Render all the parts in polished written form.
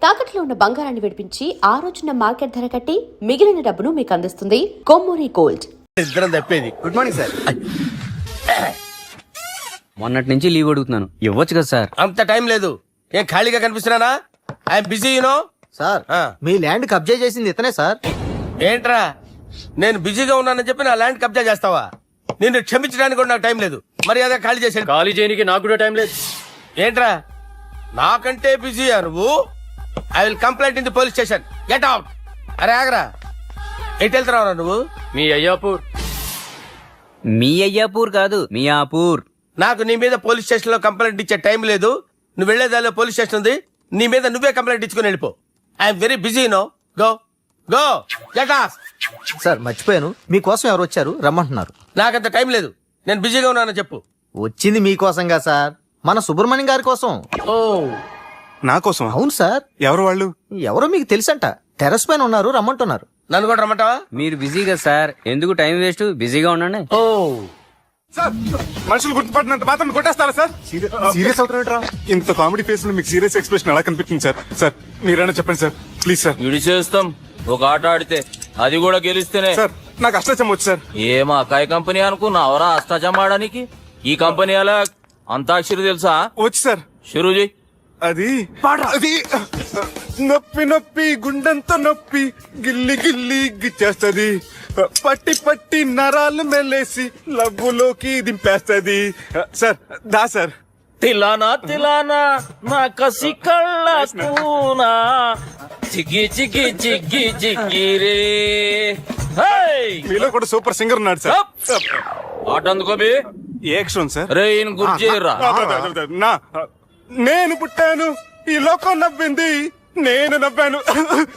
తాకట్లో ఉన్న బంగారాన్ని విడిపించి ఆ రోజున మార్కెట్ ధర కట్టి మిగిలిన డబ్బును మీకు అందిస్తుంది కొమ్మూరి గోల్డ్. ఇద్దరం తప్పేది. Good morning sir. మొన్నటి నుంచి లీవ్ అడుగుతున్నాను, ఇవ్వచ్చు కదా సార్? అంత టైం లేదు. ఏం ఖాళీగా కనిపిస్తున్నానా? I'm busy you know. సార్ మీ ల్యాండ్ కబ్జా చేసింది ఇతనే సార్. ఏంట్రా, నేను బిజీగా ఉన్నానని చెప్పి నా ల్యాండ్ కబ్జా చేస్తావా? నిన్ను క్షమించడానికి కూడా నాకు టైం లేదు. మరి అదే ఖాళీ చేసాడు. ఖాళీ చేయడానికి నాకు కూడా టైం లేదు. ఏంట్రా, నాకంటే బిజీయా నువ్వు? I will complaint in the police station. Get out. అరే ఆగరా, ఎటు వెళ్తున్నావురా నువ్వు? మీ అయ్యాపూర్. మీ అయ్యాపూర్ కాదు, మియాపూర్. నాకు నీ మీద పోలీస్ స్టేషన్ లో కంప్లైంట్ ఇచ్చే టైం లేదు. నువ్వు వెళ్లేదాలో పోలీస్ స్టేషన్ ఉంది. నీ మీద నువ్వే కంప్లైంట్ ఇచ్చుకుని వెళ్ళిపో. I'm very busy no. Go go get off. Sir మర్చిపోయాను, మీకోసం ఎవరు వచ్చారు రమ్మంటున్నారు. నాకంత టైం లేదు, నేను బిజీగా ఉన్నానని చెప్పు. వచ్చింది మీకోసంగా సార్, మన సుబ్రహ్మణ్యం గారి కోసం. ఓ, నా కోసం? అవును సార్. ఎవరు వాళ్ళు? ఎవరో మీకు తెలుసంట, టెర్రస్ పైన ఉన్నారు, రమ్మంటున్నారు. నన్ను కూడా రమ్మంటావా? మీరు బిజీ కదా సార్, ఎందుకు టైం వేస్ట్, బిజీగా ఉండండి. ఓ సార్, మనుషులు గుర్తుపట్టినంత మాత్రం కొట్టేస్తారా సార్? సీరియస్ అవుతారా? ఇంత కామెడీ ఫేస్ లో మీకు సీరియస్ ఎక్స్ప్రెషన్ ఎలా కనిపిస్తుంది సార్? సార్ మీరైనా చెప్పండి సార్, ప్లీజ్ సార్. విడిచేస్తాం ఒక ఆట ఆడితే, అది కూడా గెలిస్తేనే. సార్ నాకు అష్టచం వచ్చు సార్. ఏం అకాయ కంపెనీ అనుకున్నావరా అష్టాచం ఆడడానికి? ఈ కంపెనీ అలా అంతాక్షరి తెలుసా? వచ్చు సార్. షురూజీ. అది నొప్పి నొప్పి గుండెంత నొప్పి గిల్లి గిల్లి గిచ్చేస్తది, పట్టి పట్టి నరాలు మెల్లేసి లవ్వులోకి దింపేస్తది. సార్ దా సార్. తిలానా తిలానా నా కసి కళ్ళ కూనా చిగ్గి చిగ్గి చిగ్గి చిగ్గి రే. మీలో కూడా సూపర్ సింగర్ ఉన్నాడు సార్. ఆట అందుకోబి. ఏ అక్షరం సార్? రే ఈయన గుర్తు చేయరా. నా నేను పుట్టాను, ఈ లోకం నవ్వింది, నేను నవ్వాను,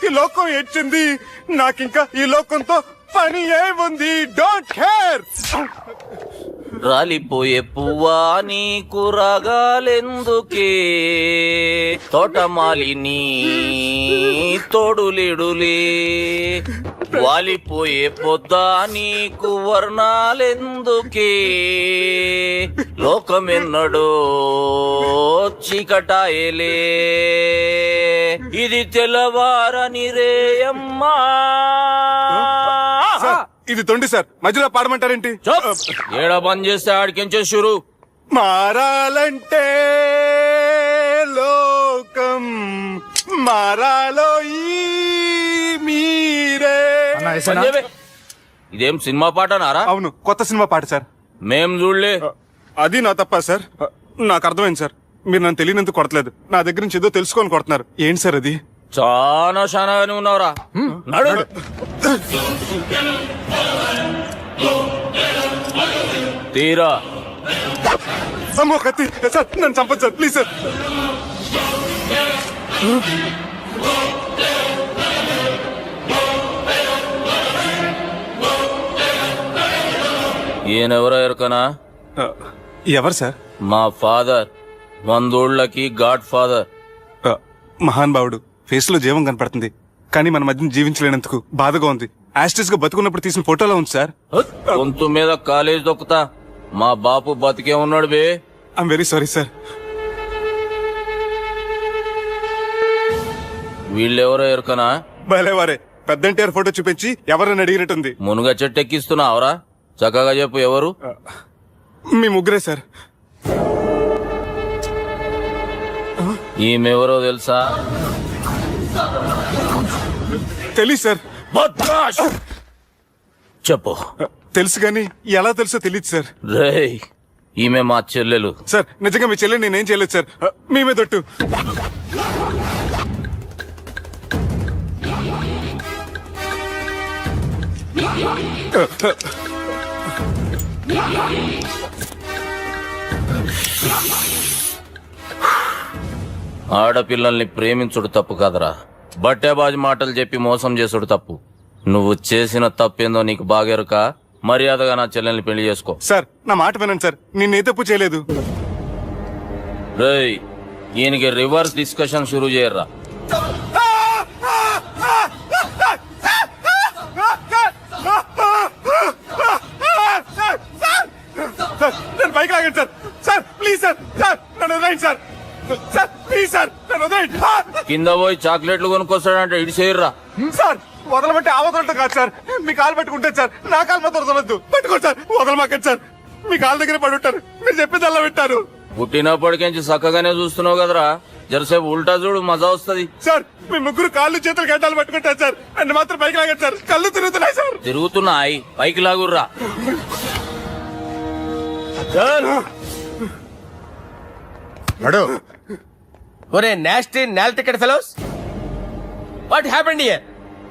ఈ లోకం ఏడ్చింది, నాకింకా ఈ లోకంతో పని ఏముంది? Don't care. రాలిపోయే పువ్వా నీకు రాగాలెందుకే, తోటమాలిని తోడులేడులే, వాలిపోయే పొద్దా నీకు వర్ణాలెందుకే, లోకమెన్నడో చీకటాయలే, ఇది తెల్లవారని రేయమ్మా. ఇది తొండి సార్, మధ్యలో పాడమంటారేంటి? ఏడా బంద్ చేస్తే ఆడికించే షురు. మారాలంటే లోకం మారాలో ఈ మీరే. ఇదేం సినిమా పాట నారా? అవును, కొత్త సినిమా పాట సార్. మేం చూడలే. అది నా తప్ప సార్. నాకు అర్థమైంది సార్, మీరు నన్ను తెలియనందుకు కొడతలేదు, నా దగ్గర నుంచి ఏదో తెలుసుకొని కొడుతున్నారు. ఏంటి సార్ అది? చాలా శానాగానే ఉన్నావురా. నడు. తీరా. అమ్మో కత్తి సార్, నన్ను చంపదు సార్, ప్లీజ్ సార్. ఈయనెవరో ఎరకనా? ఎవరు సార్? మా ఫాదర్, 100 గాడ్ ఫాదర్. మహాన్ భావుడు, ఫేస్ లో జీవం కనపడుతుంది, కానీ మన మధ్యన జీవించలేనందుకు బాధగా ఉంది. యాస్టిస్ గా బతుకున్నప్పుడు తీసిన ఫోటోలో ఉంది సార్. గొంతు మీద కాలేజ్ దొక్కుతా, మా బాపు బతికే ఉన్నాడు బే. I'm very sorry sir. వీళ్ళెవరో ఎరకనా? భలేవారే, పెద్ద ఎన్టీఆర్ ఫోటో చూపించి ఎవరని అడిగినట్టుంది. మునుగ చెట్టు ఎక్కిస్తున్నావురా? చక్కగా చెప్పు ఎవరు? మీ ముగ్గురే సార్. ఈమెవరో తెలుసా? తెలీదు సార్. చెప్పు. తెలుసు కానీ ఎలా తెలుసో తెలియదు సార్. రేయ్, ఈమె మా చెల్లెలు. సార్ నిజంగా మీ చెల్లెని నేనేం చేయలేదు సార్, మీ మీద ఒట్టు. ఆడపిల్లల్ని ప్రేమించుడు తప్పు కాదరా, బట్టేబాజు మాటలు చెప్పి మోసం చేసుడు తప్పు. నువ్వు చేసిన తప్పేందో నీకు బాగెరుక. మర్యాదగా నా చెల్లెల్ని పెళ్లి చేసుకో. సార్ నా మాట వినండి సార్, నేనే తప్పు చేయలేదు. రేయ్, ఈయనకి రివర్స్ డిస్కషన్ షురూ చేయర్రా. సార్ నన్ను బైక్ లాగండి sir. Sir please sir, sir నన్ను right sir. Sir please sir. నన్ను వదిలేయండి. కింద పోయి చాక్లెట్లు కొనుక్కొస్తాడంటే ఇటు చేయర్రా. సార్ వదలమంటే ఆ వదలటం కాదు సార్, మీ కాలు పట్టుకుంటే సార్, నా కాలు మాత్రం వదలొద్దు. పట్టుకోండి సార్, వదలమాకండి సార్. మీ కాలు దగ్గర పడి ఉంటారు, మీరు చెప్పింది అలా వింటారు. పుట్టినప్పటికేంచి చక్కగానే చూస్తున్నావు కదరా, జరసేపు ఉల్టా చూడు, మజా వస్తది. సార్ మీ ముగ్గురు కాళ్ళు చేతులు గడ్డాలు పట్టుకుంటారు సార్, నన్ను మాత్రం పైకి లాగండి సార్, కళ్ళు తిరుగుతున్నాయి సార్. తిరుగుతున్నాయి, పైకి లాగుర్రా. నడు. ఒరే nasty null ticket fellows, what happened here?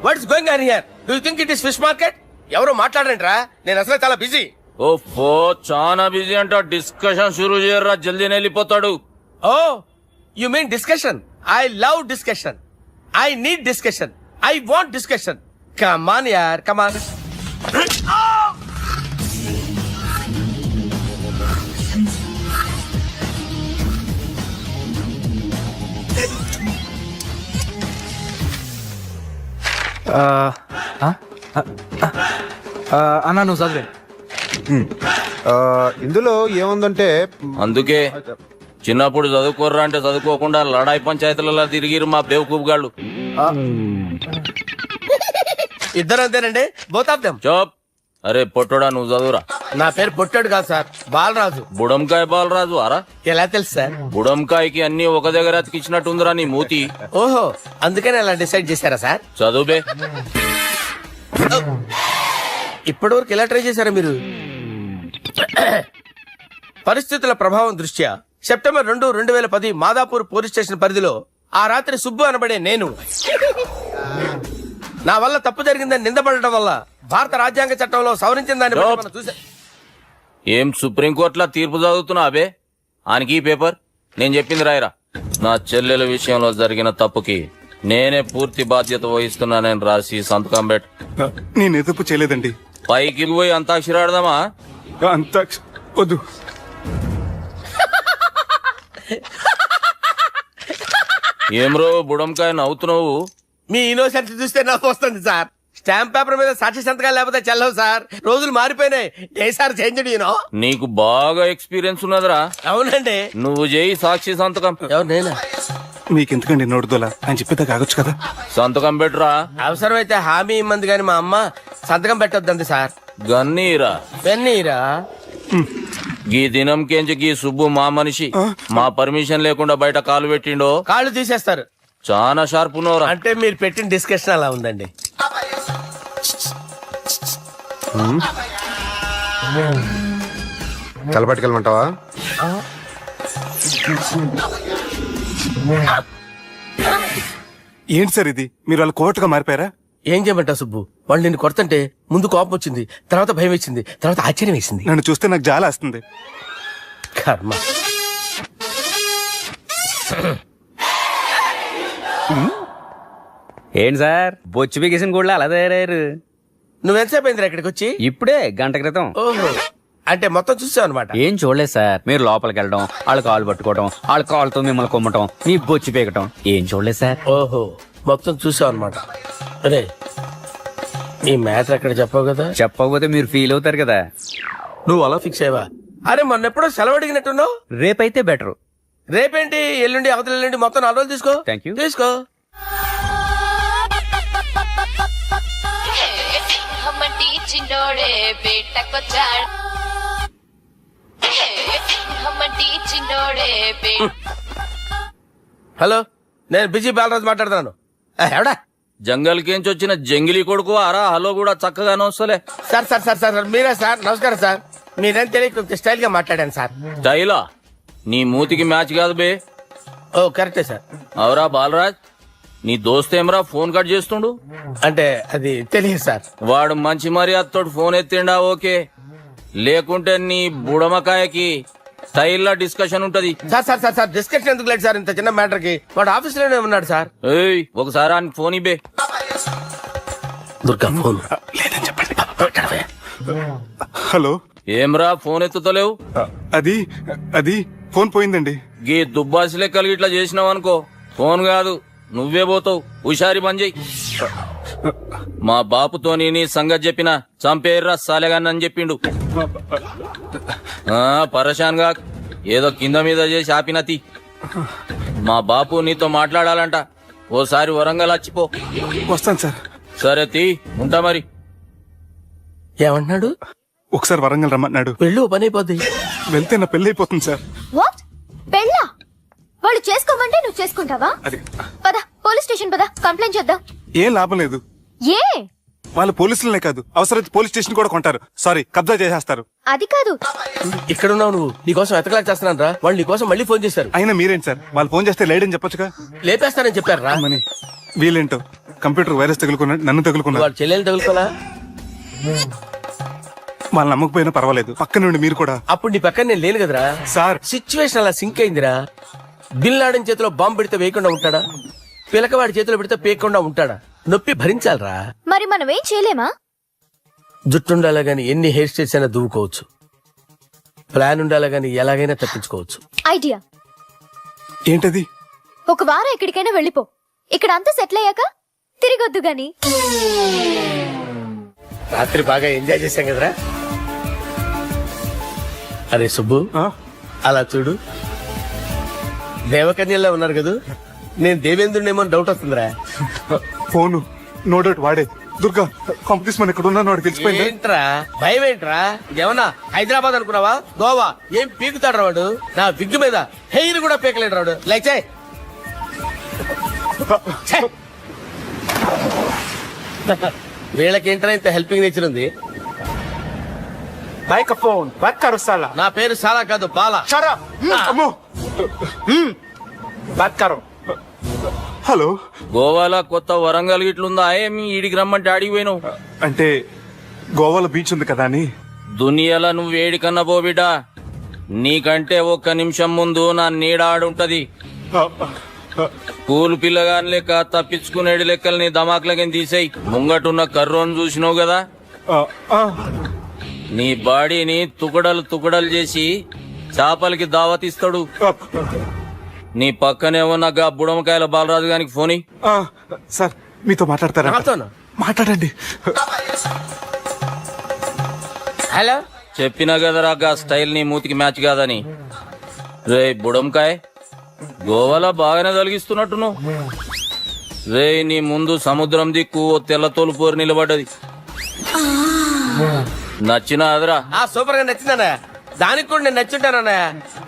What is going on here? Do you think it is fish market? ఎవరు మాట్లాడండి రా, నేను అసలే చాలా బిజీ. ఓఫో చాలా బిజీ అంట, డిస్కషన్ షురూ చేయర్రా, జల్దీనే వెళ్ళిపోతాడు. Oh you mean discussion? I love discussion, I need discussion, I want discussion. Come on యార్, కమ్ ఆన్. అన్నా నువ్వు చదివే. ఇందులో ఏముందంటే అందుకే చిన్నప్పుడు చదువుకోర్రా అంటే చదువుకోకుండా లడాయి పంచాయతీలలో తిరిగిరు మా బేవకూపు గాళ్ళు. ఇద్దరు అంతేనండి, బోత్ ఆఫ్ దెమ్. చోప్. అరే పొట్టోడా, నువ్వు చదువురా. నా పేరు పొట్టాడు కాదు సార్, బాలరాజు. బుడంకాయ బాలరాజు అరా? ఎలా తెలుసు సార్? బుడంకాయకి అన్ని ఒక దగ్గర అతికిచ్చినట్టుందిరా నీ మూతి. ఓహో, అందుకని అలా డిసైడ్ చేశారా సార్? చదువుబే. ఇప్పటి వరకు ఎలా ట్రై చేశారా మీరు? పరిస్థితుల ప్రభావం దృష్ట్యా సెప్టెంబర్ 2, 2010 మాదాపూర్ పోలీస్ స్టేషన్ పరిధిలో ఆ రాత్రి సుబ్బు అనబడే నేను నా వల్ల తప్పు జరిగిందని నిందపడటం వల్ల భారత రాజ్యాంగ చట్టంలో సవరించిన దాన్ని బట్టి మనం చూసా. ఏం సుప్రీంకోర్టులో తీర్పు చదువుతున్నా అబే? ఆనికి ఈ పేపర్ నేను చెప్పింది రాయరా. నా చెల్లెల విషయంలో జరిగిన తప్పుకి నేనే పూర్తి బాధ్యత వహిస్తున్నానని రాసి సంతకం పెట్టు. నేను ఎదుపు చేయలేదండి. పైకి పోయి అంతాక్షరి ఆడదామా? అంత వద్దు. ఏమ్రో బుడంకాయ నవ్వుతున్నావు? మీ ఇన్నోసెన్స్ చూస్తే నాకు వస్తుంది సార్. స్టాంప్ పేపర్ మీద సాక్షి సంతకాలు లేకపోతే చెల్లవు సార్, రోజులు మారిపోయినాయి. ఏ సార్ చేంజ్ యూనో. నీకు బాగా ఎక్స్పీరియన్స్ ఉన్నదిరా. అవునండి. నువ్వు చేయి సాక్షి సంతకం. ఎవరు నేనా? మీకెందుకండి నోడుదోలా, ఆయన చెప్పేదా కాగొచ్చు కదా. సంతకం పెట్టురా. అవసరమైతే హామీ ఇమ్మంది కానీ మా అమ్మ సంతకం పెట్టొద్దండి సార్. గన్నీరా పెన్నీరా. గీ దినంకేంచి గీ సుబ్బు మా మనిషి మా పర్మిషన్ లేకుండా బయట కాలు పెట్టిండో కాళ్ళు తీసేస్తారు. చాలా షార్ప్ ఉన్నవరా. అంటే మీరు పెట్టిన డిస్కషన్ అలా ఉందండి. తలపట్టుకెళ్ళమంటావా? ఏంటి సార్ ఇది, మీరు వాళ్ళు కోర్టుగా మారిపోయారా? ఏం చేయమంటావు సుబ్బు, వాళ్ళు నిన్ను కొడుతుంటే ముందు కోపం వచ్చింది, తర్వాత భయం వేసింది, తర్వాత ఆశ్చర్యం వేసింది. నన్ను చూస్తే నాకు జాలి వస్తుంది. కర్మ. ఏంటి సార్ బొచ్చు బిగేసిన కూడా అలా తయారయ్యారు? నువ్వెంతసేపు అయిందిరా ఇక్కడికి వచ్చి? ఇప్పుడే గంట క్రితం. ఓహో, అంటే మొత్తం చూసావు అనమాట. ఏం చూడలేదు సార్, మీరు లోపలికి వెళ్ళడం, వాళ్ళ కాలు పట్టుకోవడం, వాళ్ళ కాలుతో మిమ్మల్ని కొమ్మటం, మీ బొచ్చు పీకటం ఏం చూడలేదు సార్. ఓహో, మొత్తం చూసావు అనమాట. అరే నీ మ్యాటర్ ఎక్కడ చెప్పావు కదా. చెప్పకపోతే మీరు ఫీల్ అవుతారు కదా. నువ్వు అలా ఫిక్స్ అయ్యవా? అరే మొన్నెప్పుడో సెలవు అడిగినట్టున్నావు. రేపైతే బెటర్. రేపేంటి, ఎల్లుండి, అవతల ఎల్లుండి, మొత్తం 4 రోజులు తీసుకో. Thank you. తీసుకో. హమ్మటి చిన్నోడే బేటకొచ్చాడు. హమ్మటి చిన్నోడే హలో, నేను బిజీ బాలరాజు మాట్లాడుతున్నాను. ఎవడా? జంగల్ కేంచి వచ్చిన జంగిలీ కొడుకు అరా. హలో కూడా చక్కగా నోస్తలే. సార్ సార్ సార్ సార్ మీరే సార్, నమస్కారం సార్. మీరేం తెలియక కొంచెం స్టైల్ గా మాట్లాడాను సార్. స్టైలా? నీ మూతికి మ్యాచ్ కాదు బే. ఓ కరెక్టే సార్. అవరా బాలరాజ్, నీ దోస్త్ ఏమరా ఫోన్ కట్ చేస్తుండు? అంటే అది తెలియదు సార్. వాడు మంచి మర్యాదతో ఫోన్ ఎత్తిండా ఓకే, లేకుంటే నీ బుడమకాయకి స్టైల్లా డిస్కషన్ ఉంటది. Sir sir sir sir discussion ఎందుకు లేదు సార్, ఇంత చిన్న మ్యాటర్ కి. వాడు ఆఫీస్ లోనే ఉన్నాడు సార్. ఏయ్ ఒకసారి ఆయన ఫోన్ ఇబ్బే. దుర్గా ఫోన్ లేదని చెప్పండి. హలో, ఏమ్రా ఫోన్ ఎత్తుతలేవు? అది అది ఫోన్ పోయిందండి. గీ దుబ్బాసి లెక్కలు ఇట్లా చేసినావు అనుకో, ఫోన్ కాదు నువ్వే పోతావు. హుషారి పని చెయ్యి. మా బాపుతో నీ సంగతి చెప్పిన చంపేర్రా సాలెగాన్ని అని చెప్పిండు. పరేషాన్ గా ఏదో కింద మీద చేసి ఆపినతి. మా బాపు నీతో మాట్లాడాలంట. ఓసారి వరంగల్ వచ్చిపో. వస్తాను సార్. సరే తీ, ఉంటా మరి. ఏమంటున్నాడు? ఒకసారి వరంగల్ రమ్మన్నాడు. వెళ్ళు, పని అయిపోద్ది. వెళ్తే నా పెళ్లి అయిపోతుంది సార్. వాట్? పెళ్ళా? వాళ్ళు చేసుకోమంటే నువ్వు చేసుకుంటావా? అది పద పోలీస్ స్టేషన్ పద, కంప్లైంట్ చేద్దాం. ఏం లాభం లేదు. ఏ? వాళ్ళు పోలీసులనే కాదు, అవసరమైతే పోలీస్ స్టేషన్ కూడా కొంటారు. సారీ, కబ్జా చేసేస్తారు. అది కాదు. ఇక్కడున్నావు నువ్వు, నీకోసం ఎతకలేక చేస్తున్నాను రా. వాళ్ళు నీకోసం మళ్ళీ ఫోన్ చేశారు. అయినా మీరేంటి సార్, వాళ్ళు ఫోన్ చేస్తే లేడని చెప్పొచ్చుగా. లేపేస్తానని చెప్పారు రా. మని వీళ్ళేంటో కంప్యూటర్ వైరస్ తగులుకున్నాడు, నన్ను తగులుకున్నాడు. వాళ్ళ చెల్లెలు తగులుకోలా? వాళ్ళు నమ్మకపోయినా పర్వాలేదు, పక్క నుండి మీరు కూడా. అప్పుడు నీ పక్కన నేను లేను కదరా సార్. సిచ్యువేషన్ అలా సింక్ అయిందిరా. బిల్ లాడన్ చేతిలో బాంబు పెడితే వేయకుండా ఉంటాడా? పిలకవాడి చేతిలో పెడితే పేయకుండా ఉంటాడా? నొప్పి భరించాలరా. మరి మనం ఏం చేయలేమా? జుట్టుండాలా గాని ఎన్ని హెయిర్ స్టైల్స్ అయినా దువ్వుకోవచ్చు. ప్లాన్ ఉండాలా గాని ఎలాగైనా తప్పించుకోవచ్చు. ఐడియా ఏంటది? ఒక వారం ఎక్కడికైనా వెళ్ళిపో. ఇక్కడ అంతా సెటిల్ అయ్యాక తిరిగొద్దు గాని. రాత్రి బాగా ఎంజాయ్ చేశాం కదరా. అరే సుబ్బు, ఆ? అలా చూడు, దేవకన్యల్లో ఉన్నారు కదా. నేను దేవేంద్రునేమో డౌట్ వస్తుందిరా. ఫోను నో డౌట్ వాడే. దుర్గా కాంపిటీస్ మన ఇక్కడ ఉన్నాను, వాడు తెలిసిపోయింది. ఏంట్రా భయం ఏంట్రా? ఏమన్నా హైదరాబాద్ అనుకున్నావా? గోవా ఏం పీకుతాడు వాడు. నా విగ్గు మీద హెయిర్ కూడా పీకలేడు రాడు. లైక్ చేయి. వీళ్ళకేంట్రా ఇంత హెల్పింగ్ నేచర్ ఉంది. మైక్రోఫోన్ బత్కారు నా పేరు సాలా కాదు, బాలా. అమ్మో. హలో, గోవాలో కొత్త వరంగల్ గిట్లుందా? ఏమి ఈడికి రమ్మంటే ఆడికి పోయినావు? అంటే గోవాలో బీచ్ ఉంది కదా అని. దునియాలో నువ్వు వేడికన్నా పో బిడ్డా. నీకంటే ఒక్క నిమిషం ముందు నా నీడ ఆడుంటది. స్కూల్ పిల్లగాని లెక్క తప్పించుకునేడు లెక్కలు నీ దమాకులకి తీసేయి. ముంగటున్న కర్రోని చూసినావు కదా, నీ బాడీని తుకడలు తుకడలు చేసి చేపలకి దావతిస్తాడు. నీ పక్కనే ఉన్న గా బుడమకాయల బాలరాజు గారికి ఫోని. సార్ మీతో మాట్లాడతారా? నాతోనా? మాట్లాడండి. హలో, చెప్పినా కదరా గా స్టైల్ నీ మూతికి మ్యాచ్ కాదని. రే బుడంకాయ్, గోవాలో బాగానే తొలగిస్తున్నట్టు నువ్వు. రే నీ ముందు సముద్రం దిక్కు ఓ తెల్ల తోలుపోరు నిలబడ్డది. నచ్చిన అదరా? సూపర్ గా నచ్చిందన్నా. దానికి కూడా నేను నచ్చుంటానన్నా.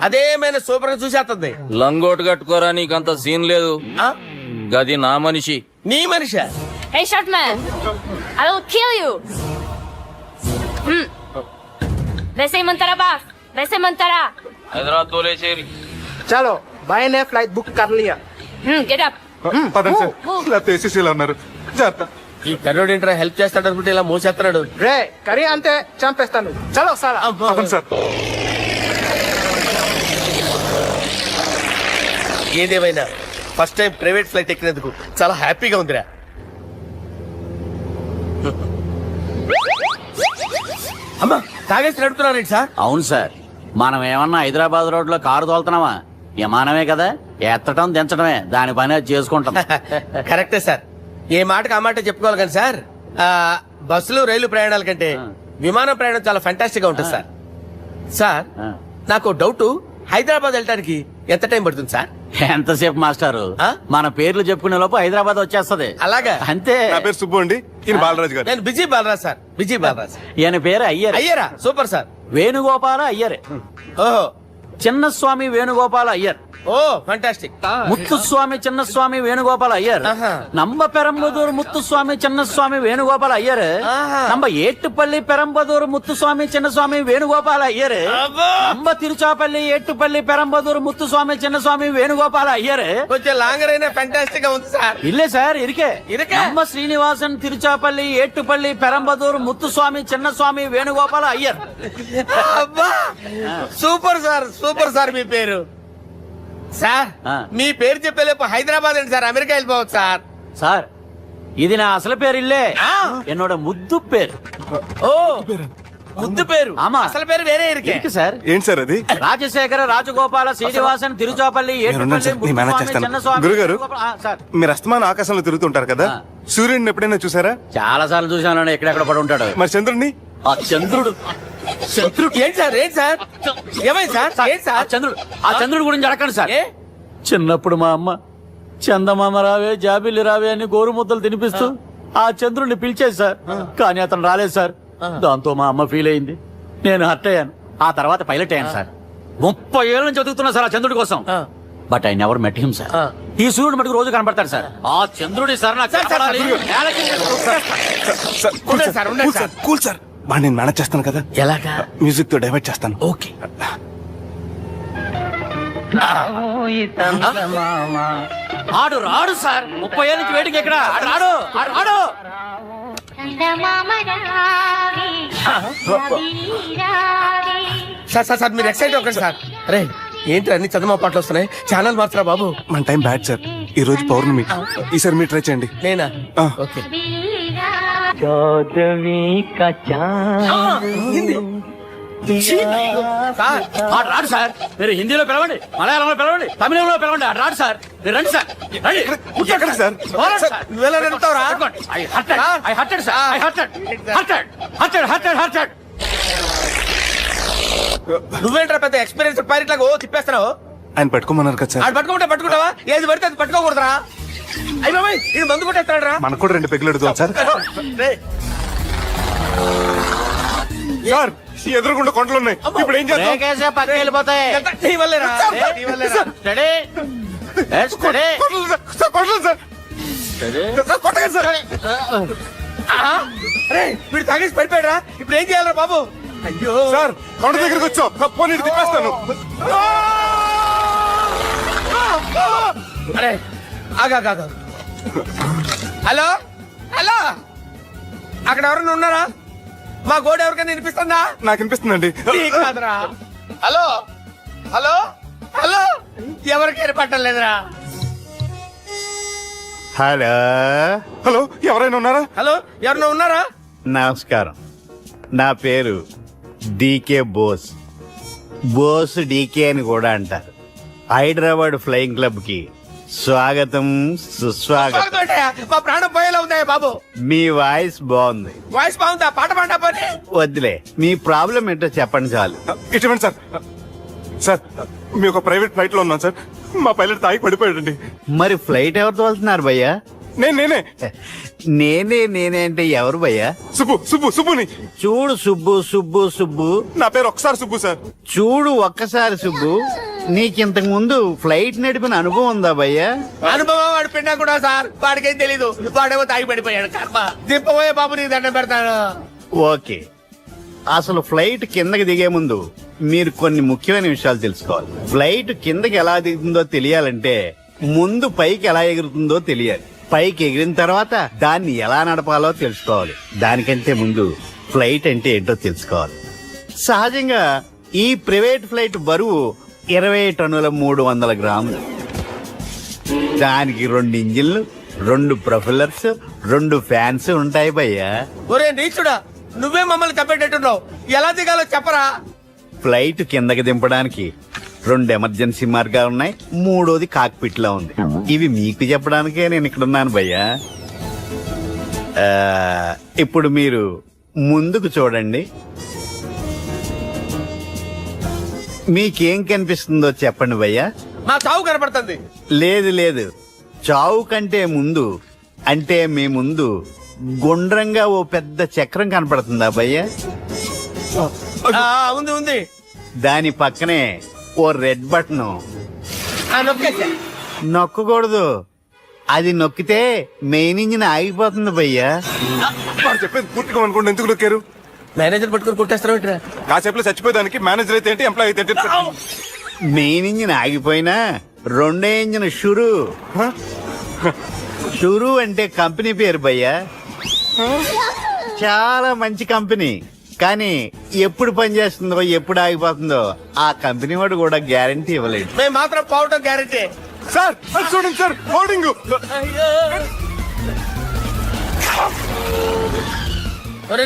అదేమైనా సూపర్ గా చూసేస్తుంది. లంగోటు కట్టుకోరా, నీకంత సీన్ లేదు. గది నా మనిషి. నీ Manisha? Hey, short man, I will kill you. वैसे बास, वैसे मंतरा. హైదరాబాద్ తోలేసేరి. चलो भाई ने फ्लाइट बुक कर लिया. Get up. పదండి సార్, లేకపోతే ఏసీసీలో ఉన్నారు. జాగ్రత్త. ఈ కర్రోడు ఏంట్రా హెల్ప్ చేస్తాడు అనుకుంటే ఇలా మోసేస్తున్నాడు. రే కరీ అంతే చంపేస్తాను. చలో సార్. పదండి సార్. ఏదేమైనా ఫస్ట్ టైం ప్రైవేట్ ఫ్లైట్ ఎక్కినందుకు చాలా హ్యాపీగా ఉందిరా. అమ్మా తాగేసి నడుపుతున్నారేంటి సార్? అవును సార్, మనం ఏమన్నా హైదరాబాద్ రోడ్ లో కారు తోలుతున్నామా? విమానమే కదా, ఎత్తడం దించడమే దాని పని అది చేసుకుంటాం. కరెక్టే సార్. ఏ మాటకు ఆ మాట చెప్పుకోవాలి కానీ సార్, బస్సులు రైలు ప్రయాణాల కంటే విమానం ప్రయాణం చాలా ఫంటాస్టిక్ గా ఉంటుంది సార్. సార్ నాకు డౌట్, హైదరాబాద్ వెళ్ళడానికి ఎంత టైం పడుతుంది సార్? ఎంతసేపు మాస్టారు, మన పేర్లు చెప్పుకునే లోపు హైదరాబాద్ వచ్చేస్తది. అలాగా? అంతే. నా పేరు సుబ్బు అండి, ఈయన బాలరాజు గారు. నేను busy Balaraj sir. Busy Balaraj. ఈయన పేరు అయ్యర్. అయ్యరా? Super sir. వేణుగోపాల అయ్యరే. ఓహో, చిన్నస్వామి వేణుగోపాల అయ్యర్. Oh fantastic. ముత్తుస్వామి చిన్నస్వామి వేణుగోపాల అయ్యర్. நம்ம பெரம்பதூர் முத்துசுவாமி சின்னசுவாமி வேணுகோபால ஐயர். நம்ம ஏட்டுப்பள்ளி பெரம்பதூர் முத்துசுவாமி சின்னசுவாமி வேணுகோபால ஐயர். நம்ம తిరుచాపల్లి ఏట్టుపల్లి పెరంబదూర్ ముత్తుస్వామి చిన్నస్వామి వేణుగోపాల అయ్యర్. కొంచెం లాంగర్ అయినా ఫంటాస్టిక్ గా ఉంది సార్. ఇల్లే సార్ ఇరికే. நம்ம శ్రీనివాసన్ తిరుచాపల్లి ఏట్టుపల్లి పెరంబదూర్ ముత్తుస్వామి చిన్నస్వామి వేణుగోపాల అయ్యర్. అబ్బా సూపర్ సార్, సూపర్ సార్. మీ పేరు సార్, మీ పేరు చెప్పేలేపు హైదరాబాద్ అండి సార్, అమెరికా వెళ్ళిపోవచ్చు సార్. సార్ ఇది నా అసలు పేరు ఇల్లే, என்னோட ముద్దు పేరు. ఓ ముద్దు పేరు. ఆమా, అసలు పేరు వేరే ఇరికే సార్. ఏంటి సార్ అది? రాజశేఖర రాజగోపాల శ్రీనివాసన్ తిరుచాపల్లి గురుగారు, మీరు అస్తమానం ఆకాశంలో తిరుగుతుంటారు కదా, సూర్యుడిని ఎప్పుడైనా చూసారా? చాలా సార్లు చూసాను, ఎక్కడెక్కడ పడి ఉంటాడు. మరి చంద్రుడిని? ఆ చంద్రుడు. చంద్రుడు ఏంటి సార్? ఏంటి సార్? ఏమైంది సార్? ఏంటి సార్? ఆ చంద్రుడు గురించి అడగండి సార్. చిన్నప్పుడు మా అమ్మ చందమామ రావే జాబిల్లి రావే అని గోరు ముద్దలు తినిపిస్తూ ఆ చంద్రుడిని పిలిచేది సార్. కానీ అతను రాలేదు సార్. దాంతో మా అమ్మ ఫీల్ అయింది, నేను హర్ట్ అయ్యాను. ఆ తర్వాత పైలట్ అయ్యాను సార్. 30 ఏళ్ళ నుంచి చదువుతున్నా సార్ ఆ చంద్రుడి కోసం. But I never met him sir. ఈ సూర్యుడు మటుకు రోజు కనబడతాడు సార్. ఆ చంద్రుడి సార్ నాకు కనపడాలి. కూల్ సార్, బాగా నేను మేనేజ్ చేస్తాను కదా. ఎలాగా? మ్యూజిక్ తో డైవర్ట్ చేస్తాను. ఓకే. ఆడు రాడు సార్. 30 ఏళ్ళ నుంచి వేడికి ఎక్కడ ఆడు రాడు. ఆడు రాడు. సార్ మీరు ఎక్సైట్ అవ్వకండి సార్. అరే ఏంటి అన్ని చందమా పాటలు వస్తున్నాయి, ఛానల్ మార్చరా బాబు. మన టైం బ్యాడ్ సార్, ఈ రోజు పౌర్ణమి. ఈసారి మీరు ట్రై చేయండి. నేనా? ఆ. ఓకే. సార్ ఆడు రాడు సార్. మీరు హిందీలో పిలవండి, మలయాళంలో పిలవండి, తమిళంలో పిలవండి. ఆడు రాడు సార్. మీరు రండి సార్. రండి. ఎక్కడ సార్? పోరాడు సార్. నువ్వెలా వెళ్తావురా? I hurted, sir. I hurted. నువ్వేంట్రా పెద్ద ఎక్స్పీరియన్స్ పైరెట్ లాగా ఓ తిప్పేస్తున్నావు. ఆయన పట్టుకోమన్నారు కదా సార్. ఆడు పట్టుకుంటావా? ఏది పడితే అది పట్టుకోకూడదురా. అయ్యి బాబాయ్ ఇది మందు కొట్టేస్తాడు రా. మనకు కూడా 2 పెగ్గులు ఎడుతాం సార్. సార్ ఎదురుకుండా కొండలు ఉన్నాయి, ఇప్పుడు ఏం చేద్దాం? బ్రేకేసే పక్కకి వెళ్ళిపోతాయి. నీ వల్లేరా? నీ వల్లేరా? Steady. Let's steady. Kondalu sir, sir Kondalu sir. Sir, కొట్టకండి సార్. అరే వీడు తాగేసి పడిపోయాడా? ఇప్పుడు ఏం చేయాలరా బాబు? అయ్యో సార్ కొండ దగ్గరికి వచ్చాం, పోనీ ఇటు తిప్పేస్తాను. అరే ఆగా. హలో హలో, అక్కడ ఎవరైనా ఉన్నారా? మా గోడ ఎవరికైనా వినిపిస్తుందా? నాకు అనిపిస్తుందండి. నీకు కాదురా. హలో హలో హలో, ఎవరికైనా పట్టలేదురా. హలో హలో, ఎవరైనా ఉన్నారా? హలో ఎవరైనా ఉన్నారా? నమస్కారం, నా పేరు డీకే బోస్. బోస్ డీకే అని కూడా అంటారు. హైదరాబాద్ ఫ్లయింగ్ క్లబ్ కి స్వాగతం సుస్వాగతం. స్వాగతం ఏంటయ్యా? మా ప్రాణం పోయేలా ఉందా బాబు? మీ వాయిస్ బాగుంది. వాయిస్ బాగుందా? పాట పాడా పోనీ. వద్దులే, మీ ప్రాబ్లం ఏంటో చెప్పండి చాలు. ఇటువంటి సార్, సార్ మీ ఒక ప్రైవేట్ ఫ్లైట్ లో ఉన్నాం సార్. మా పైలట్ తాగి పడిపోయాడండి. మరి ఫ్లైట్ ఎవరితో వెళ్తున్నారు భయ్యా? నేనే నేనే అంటే ఎవరు భయ్యా? సుబ్బుని. చూడు సుబ్బు. నా పేరు ఒకసారి సుబ్బు సార్. చూడు ఒక్కసారి సుబ్బు, నీకింతకు ముందు ఫ్లైట్ నడిపిన అనుభవం ఉందా భయ్యా? అనుభవం వాడు పిండా కూడా సార్, వాడికేం తెలీదు. వాడేమో తాగి పడిపోయాడు. కర్మ దింపబోయే బాబు నీకు దండం పెడతాను. ఓకే, అసలు ఫ్లైట్ కిందకి దిగే ముందు మీరు కొన్ని ముఖ్యమైన విషయాలు తెలుసుకోవాలి. ఫ్లైట్ కిందకి ఎలా దిగుతుందో తెలియాలంటే ముందు పైకి ఎలా ఎగురుతుందో తెలియాలి. పైకి ఎగిరిన తర్వాత దాన్ని ఎలా నడపాలో తెలుసుకోవాలి. దానికంటే ముందు ఫ్లైట్ అంటే ఏంటో తెలుసుకోవాలి. సహజంగా ఈ ప్రైవేట్ ఫ్లైట్ బరువు 20 టన్నుల 300 గ్రాములు. దానికి 2 ఇంజిన్లు, 2 ప్రొఫెల్లర్స్, 2 ఫ్యాన్స్ ఉంటాయి భయ్యా. ఒరే నీచుడా, నువ్వే మమ్మల్ని తప్పేటట్టున్నావు. ఎలా దిగాలో చెప్పరా? ఫ్లైట్ కిందకి దింపడానికి 2 ఎమర్జెన్సీ మార్గాలు ఉన్నాయి, 3వది కాక్పిట్ లో ఉంది. ఇవి మీకు చెప్పడానికే నేను ఇక్కడ ఉన్నాను భయ్యా. ఇప్పుడు మీరు ముందుకు చూడండి. మీకేం కనిపిస్తుందో చెప్పండి భయ్యా. మా చావు కనపడుతుంది. లేదు, చావు కంటే ముందు, అంటే మీ ముందు గుండ్రంగా ఓ పెద్ద చక్రం కనపడుతుందా భయ్యా? ఉంది. దాని పక్కనే ఓ రెడ్ బటన్. నొక్కకూడదు, అది నొక్కితే మెయిన్ ఇంజిన్ ఆగిపోతుంది భయ్యా. చెప్పేది పూర్తిగా అనుకోండి. ఎందుకు నొక్కారు? మేనేజర్ పట్టుకుని కొట్టేస్తారా? కాసేపులో చచ్చిపోయేదానికి మేనేజర్ అయితే ఏంటి, ఎంప్లాయ్ అయితే ఏంటి? మెయిన్ ఇంజిన్ ఆగిపోయినా 2వ ఇంజిన్ షురు అంటే కంపెనీ పేరు భయ్యా. చాలా మంచి కంపెనీ, కానీ ఎప్పుడు పనిచేస్తుందో ఎప్పుడు ఆగిపోతుందో ఆ కంపెనీ వాడు కూడా గ్యారంటీ ఇవ్వలేడు. మేము మాత్రం పోవటం గ్యారంటీ. సార్ చూడండి సార్, హోర్డింగ్.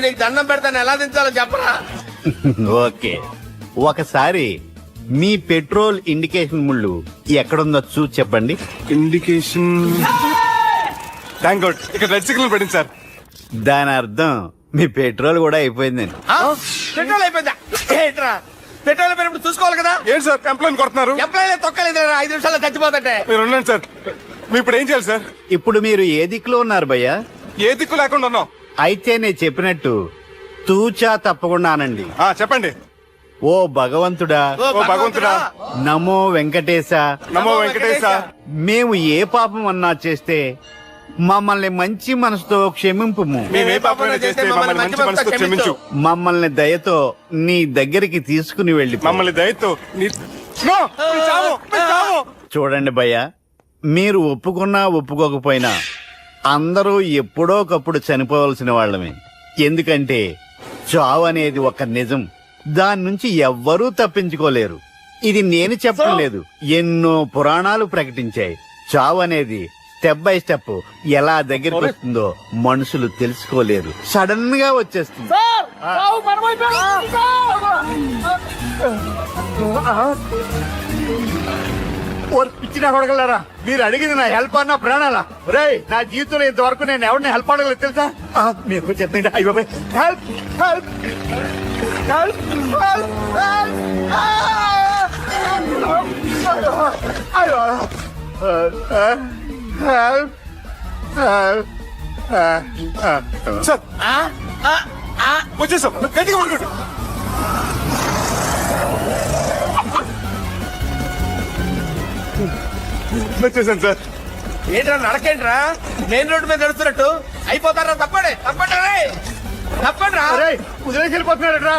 నీకు దండం పెడతాను, ఎలా దించాలో చెప్పరా? ఓకే, ఒకసారి మీ పెట్రోల్ ఇండికేషన్ ముళ్ళు ఎక్కడుందో చూసి చెప్పండి. ఇండికేషన్, థ్యాంక్ గాడ్ ఇక్కడ రెడ్ సిగ్నల్ పడింది సార్. దాని అర్థం మీ పెట్రోల్ కూడా అయిపోయిందండి. పెట్రోల్ అయిపోయిందా? ఏంట్రా పెట్రోల్ పెరిగినప్పుడు చూసుకోవాలి కదా. ఏంటి సార్ ఎంప్లాయ్ కొడుతున్నారు? ఎప్పుడైనా తొక్కలేదు 5 నిమిషాల్లో చచ్చిపోతుంటే. మీరు ఉండండి సార్. మీ ఇప్పుడు ఏం చేయాలి సార్? ఇప్పుడు మీరు ఏ దిక్కులో ఉన్నారు భయ్యా? ఏ దిక్కు లేకుండా ఉన్నాం. అయితే నేను చెప్పినట్టు తూచా తప్పకుండా అనండి. చెప్పండి. ఓ భగవంతుడా, ఓ భగవంతుడా, నమో వెంకటేశ, నమో వెంకటేశ. మేము ఏ పాపం అన్నా చేస్తే మమ్మల్ని మంచి మనసుతో క్షమింపుము. మేమే పాపమైనా చేస్తే మమ్మల్ని మంచి మనసుతో క్షమించు. మమ్మల్ని దయతో నీ దగ్గరికి తీసుకుని వెళ్ళి మమ్మల్ని దయతో నో, మీ చావు, మీ చావు. చూడండి భయ్య, మీరు ఒప్పుకున్నా ఒప్పుకోకపోయినా అందరూ ఎప్పుడో ఒకప్పుడు చనిపోవలసిన వాళ్ళమే. ఎందుకంటే చావు అనేది ఒక నిజం, దాని నుంచి ఎవ్వరూ తప్పించుకోలేరు. ఇది నేను చెప్పడం లేదు, ఎన్నో పురాణాలు ప్రకటించాయి. చావు అనేది స్టెప్ బై స్టెప్ ఎలా దగ్గరికి వస్తుందో మనుషులు తెలుసుకోలేరు, సడన్ గా వచ్చేస్తుంది. ఇచ్చిన కొడగలరా, మీరు అడిగింది నా హెల్ప్ అన్న ప్రాణాలా? రే, నా జీవితంలో ఇంతవరకు నేను ఎవరిని హెల్ప్ అడగలేదు తెలుసా? మీరు చెప్పండి. అయ్యో హెల్ప్ హెల్ప్ హెల్ప్ అయ్యో సార్ వచ్చేసాం. గట్టిగా పడుకోండి. వచ్చేసాను సార్. ఏంట్రా నడకేంట్రా? మెయిన్ రోడ్డు మీద నడుస్తున్నట్టు అయిపోతారా? తప్పండి తప్పండి రే, తప్పండి రా. వదిలేసి వెళ్ళిపోతున్నారా?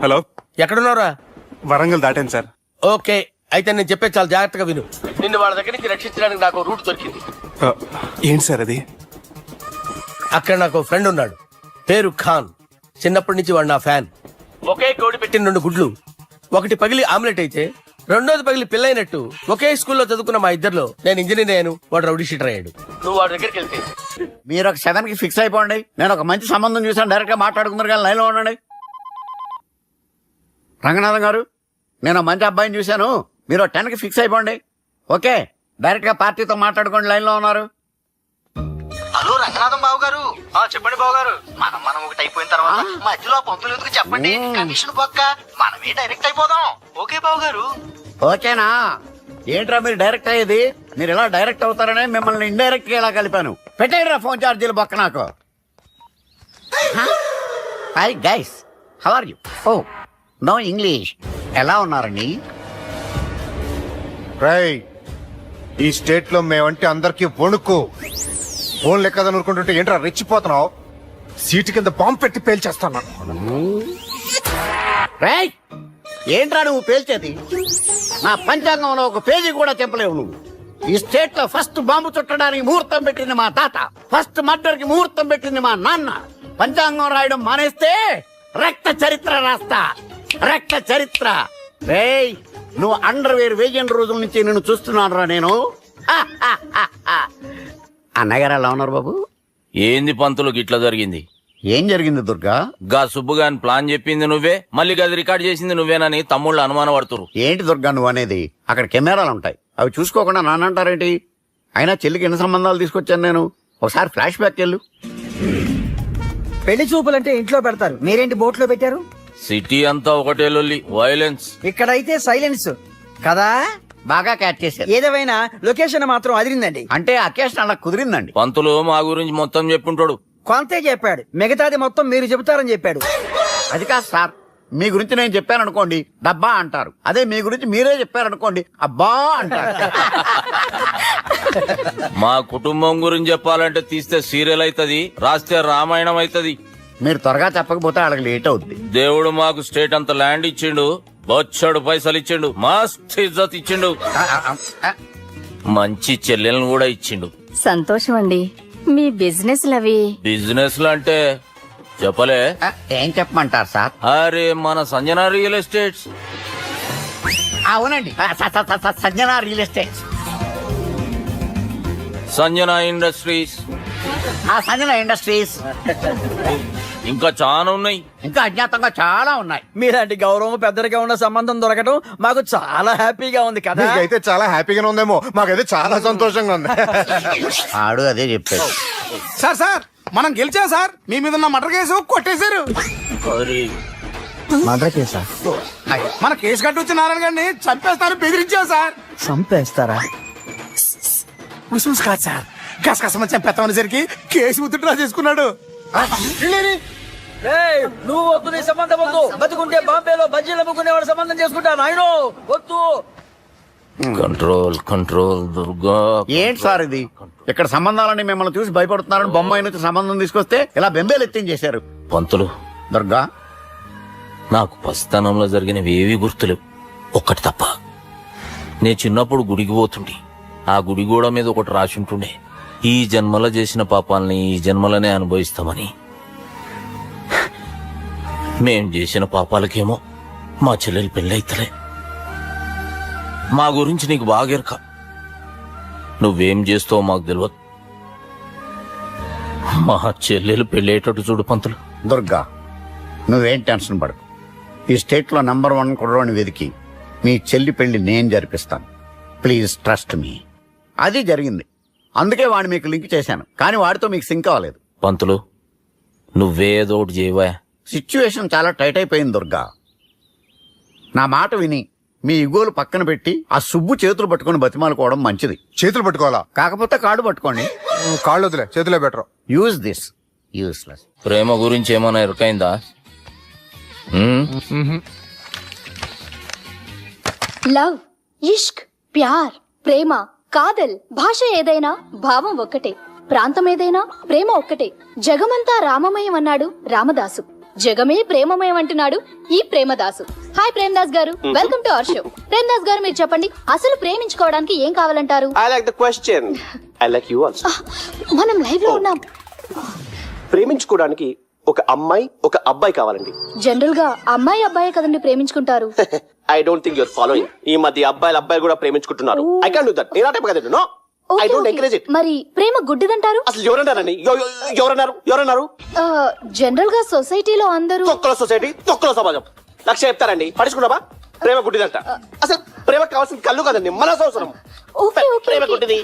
హలో, ఎక్కడున్నారా? వరంగల్ దాటాను సార్. ఓకే, అయితే నేను చెప్పేది చాలా జాగ్రత్తగా విను. నిన్ను వాళ్ళ దగ్గర నుంచి రక్షించడానికి నాకు రూట్ దొరికింది. ఏంటి సార్ అది? అక్కడ నాకు ఫ్రెండ్ ఉన్నాడు, పేరు ఖాన్. చిన్నప్పటి నుంచి వాడు నా ఫ్యాన్. ఒకే కోడి పెట్టిన 2 గుడ్లు, ఒకటి పగిలి ఆమ్లెట్ అయితే రెండోది పగిలి పిల్లైనట్టు ఒకే స్కూల్లో చదువుకున్న మా ఇద్దరిలో నేను ఇంజనీర్ అయ్యాను, వాడు రౌడీ షీటర్ అయ్యాడు. నువ్వు వాడి దగ్గరికి వెళ్తే మీరు ఒక 7 కి ఫిక్స్ అయిపోండి. నేను ఒక మంచి సంబంధం చూసాను, డైరెక్ట్ గా మాట్లాడుకున్నారు కానీ లైన్లో ఉండండి. రంగనాథం గారు, నేను మంచి అబ్బాయిని చూశాను, మీరు 10 కి ఫిక్స్ అయిపోండి. ఓకే, డైరెక్ట్ గా పార్టీతో మాట్లాడుకోండి. లైన్ లో ఉన్నారు. హలో రంగనాథం బాబు గారు. చెప్పండి బాబు గారు. మనం ఒకటి అయిపోయిన తర్వాత మధ్యలో పంతులు ఎందుకు చెప్పండి? కమిషన్ పక్క మనమే డైరెక్ట్ అయిపోదాం. ఓకే బాబు గారు. ఓకేనా? ఏంట్రా మీరు డైరెక్ట్ అయ్యేది? మీరు ఇలా డైరెక్ట్ అవుతారనే మిమ్మల్ని ఇండైరెక్ట్ గా ఇలా కలిపాను. పెట్టేయండి రా ఫోన్ ఛార్జీలు బొక్క నాకు. Hi guys, how are you? Oh no English. ఎలా ఉన్నారండి? రై, ఈ స్టేట్ లో మేమంటే అందరికి వణుకు. ఫోన్ లెక్క అనుకుంటుంటే ఏంట్రా రెచ్చిపోతున్నావు? సీటు కింద బాంబు పెట్టి పేల్చేస్తాను. రేయ్, ఏంట్రా నువ్వు పేల్చేది? నా పంచాంగంలో ఒక పేజీ కూడా చెప్పలేవు నువ్వు. ఈ స్టేట్ లో ఫస్ట్ బాంబు చుట్టడానికి ముహూర్తం పెట్టింది మా తాత, ఫస్ట్ మర్డర్ కి ముహూర్తం పెట్టింది మా నాన్న. పంచాంగం రాయడం మానేస్తే రక్త చరిత్ర రాస్తా, రక్త చరిత్ర. రేయ్, నువ్వు అండర్వేర్ వేయని రోజుల నుంచి నిన్ను చూస్తున్నాను రా నేను. అన్నగారు ఎలా ఉన్నారు బాబు? ఏంది పంతులు గిట్లా జరిగింది? ఏం జరిగింది దుర్గా? గా సుబ్బుగాని ప్లాన్ చెప్పింది నువ్వే, మళ్ళీ గది రికార్డ్ చేసింది నువ్వేనని తమ్ముళ్ళు అనుమానం పడుతురు. ఏంటి దుర్గా నువ్వు అనేది? అక్కడ కెమెరాలు ఉంటాయి, అవి చూసుకోకుండా నానంటారేంటి? అయినా చెల్లికి ఎన్ని సంబంధాలు తీసుకొచ్చాను నేను. ఒకసారి ఫ్లాష్ బ్యాక్ వెళ్ళు. పెళ్లి చూపులంటే ఇంట్లో పెడతారు, మీరేంటి బోట్లో పెట్టారు? సిటీ అంతా ఒకటే లొల్లి, వైలెన్స్. ఇక్కడైతే సైలెన్స్ కదా. బాగా క్యాచ్ చేశారు. ఏదేమైనా లొకేషన్ మాత్రం అదిరిందండి. అంటే అకేషన్ అలా కుదిరిందండి. పంతులు మా గురించి మొత్తం చెప్పుంటాడు. కొంతే చెప్పాడు, మిగతాది మొత్తం మీరు చెబుతారని చెప్పాడు. అది కాదు సార్, మీ గురించి నేను చెప్పాను అనుకోండి డబ్బా అంటారు, అదే మీ గురించి మీరే చెప్పారనుకోండి అబ్బా అంటారు. మా కుటుంబం గురించి చెప్పాలంటే తీస్తే సీరియల్ అవుతుంది, రాస్తే రామాయణం అవుతుంది. మీరు త్వరగా చెప్పకపోతే వాళ్ళకి లేట్ అవుద్ది. దేవుడు మాకు స్టేట్ అంత ల్యాండ్ ఇచ్చిండు, బొచ్చడు పైసలు ఇచ్చిండు, మస్త్ ఇజ్జత్ ఇచ్చిండు, మంచి చెల్లెలను కూడా ఇచ్చిండు. సంతోషం అండి. మీ బిజినెస్ లవి బిజినెస్ అంటే చెప్పలే. ఏం చెప్పమంటారు సార్? అరే మన సంజన రియల్ ఎస్టేట్స్. అవునండి, Sanjana real estate, Sanjana industries, ఆ సంజన ఇండస్ట్రీస్ ఇంకా చాలా ఉన్నాయి. ఇంకా అజ్ఞాతంగా చాలా ఉన్నాయి. మీలాంటి గౌరవం పెద్దరిగా ఉన్న సంబంధం దొరకడం మాకు చాలా హ్యాపీగా ఉంది కదా. అయితే చాలా హ్యాపీగానే ఉందేమో, మాకైతే చాలా సంతోషంగా ఉంది. ఆడు అదే చెప్పాడు. సార్ సార్ మనం గెలిచాం సార్. మీ మీద ఉన్న మర్డర్ కేసు కొట్టేశారు. మర్డర్ కేసా? మన కేసు కట్టి వచ్చి నారాయణ గారిని చంపేస్తారు బెదిరించాం సార్. చంపేస్తారా? ముస్లిమ్స్ కాదు సార్, కసకసమని చంపేస్తామనేసరికి కేసు విత్డ్రా చేసుకున్నాడు. నువ్వు వద్దు, నీ సంబంధం వద్దు. బతుకుంటే బాంబేలో బజ్జీలు అమ్ముకునే వాడు సంబంధం చేసుకుంటా. నాయనో వద్దు. Control control Durga. ఏంటి సార్ ఇది? ఇక్కడ సంబంధాలని మిమ్మల్ని చూసి భయపడుతున్నారని బొమ్మాయి నుంచి సంబంధం తీసుకొస్తే ఇలా బెంబేలు ఎత్తించేశారు. పంతులు, దుర్గా, నాకు పసితనంలో జరిగినవి ఏవి గుర్తులేవు, ఒక్కటి తప్ప. నే చిన్నప్పుడు గుడికి పోతుండే. ఆ గుడి గోడ మీద ఒకటి రాసి ఉంటుండే, ఈ జన్మలో చేసిన పాపాలని ఈ జన్మలనే అనుభవిస్తామని. మేం చేసిన పాపాలకేమో మా చెల్లెలు పెళ్ళైతలే. మా గురించి నీకు బాగెరక. నువ్వేం చేస్తావో మాకు తెలియదు. మా చెల్లెలు పెళ్ళేటట్టు చూడు పంతులు. దుర్గా, నువ్వేం టెన్షన్ పడకు. ఈ స్టేట్ లో నంబర్ 1 కుర్రోని వెతికి మీ చెల్లి పెళ్లి నేను జరిపిస్తాను. Please trust me. అది జరిగింది, అందుకే వాడిని మీకు లింక్ చేశాను. కానీ వాడితో మీకు సింక్ అవ్వలేదు. పంతులు, నువ్వేదో ఒకటి చేయవా. సిచ్యువేషన్ చాలా టైట్ అయిపోయింది దుర్గా. నా మాట విని మీ ఇగోలు పక్కన పెట్టి ఆ సుబ్బు చేతులు పట్టుకుని బతిమాలుకోవడం మంచిది. చేతులు పట్టుకోవాలా? కాకపోతే కాడు పట్టుకోండి. కాళ్ళు వదిలే, చేతులే బెటర్. Use this. యూస్లెస్. ప్రేమ గురించి ఏమైనా ఎరకైందా? లవ్, ఇష్క్, ప్యార్, ప్రేమ, కాదల్, భాష ఏదైనా భావం ఒక్కటే, ప్రాంతం ఏదైనా ప్రేమ ఒక్కటే. జగమంతా రామమయం అన్నాడు రామదాసు, జగమే ప్రేమమయం అంటున్నాడు ఈ ప్రేమదాసు. హాయ్ ప్రేమదాస్ గారు, welcome to our show. Premadasa గారు, మీరు చెప్పండి, అసలు ప్రేమించుకోవడానికి ఏం కావాలంటారు? I like the question. I like you also. మనం లైవ్ లో ఉన్నాం. ప్రేమించుకోవడానికి ఒక అమ్మాయి ఒక అబ్బాయి కావాలండి. జనరల్ గా అమ్మాయి అబ్బాయే కదండి ప్రేమించుకుంటారు. I don't think your following. ఈ మధ్య అబ్బాయిలు కూడా ప్రేమించుకుంటున్నారు. I can't do that. నేను ఆ టైప్ కదండి. No, I don't encourage it. మరి ప్రేమ గుడ్డిదంటారు? అసలు ఎవరన్నారండి? ఎవరన్నారు? జనరల్ గా సొసైటీలో అందరూ తొక్కల సొసైటీ, తొక్కల సమాజం లక్ష్య చెప్తారండి. పడుచుకున్నావా? ప్రేమ గుడ్డిదంట. అసలు ప్రేమ కావాల్సిన కళ్ళు కదండి, మనసు అవసరం. ప్రేమ గుడ్డిది.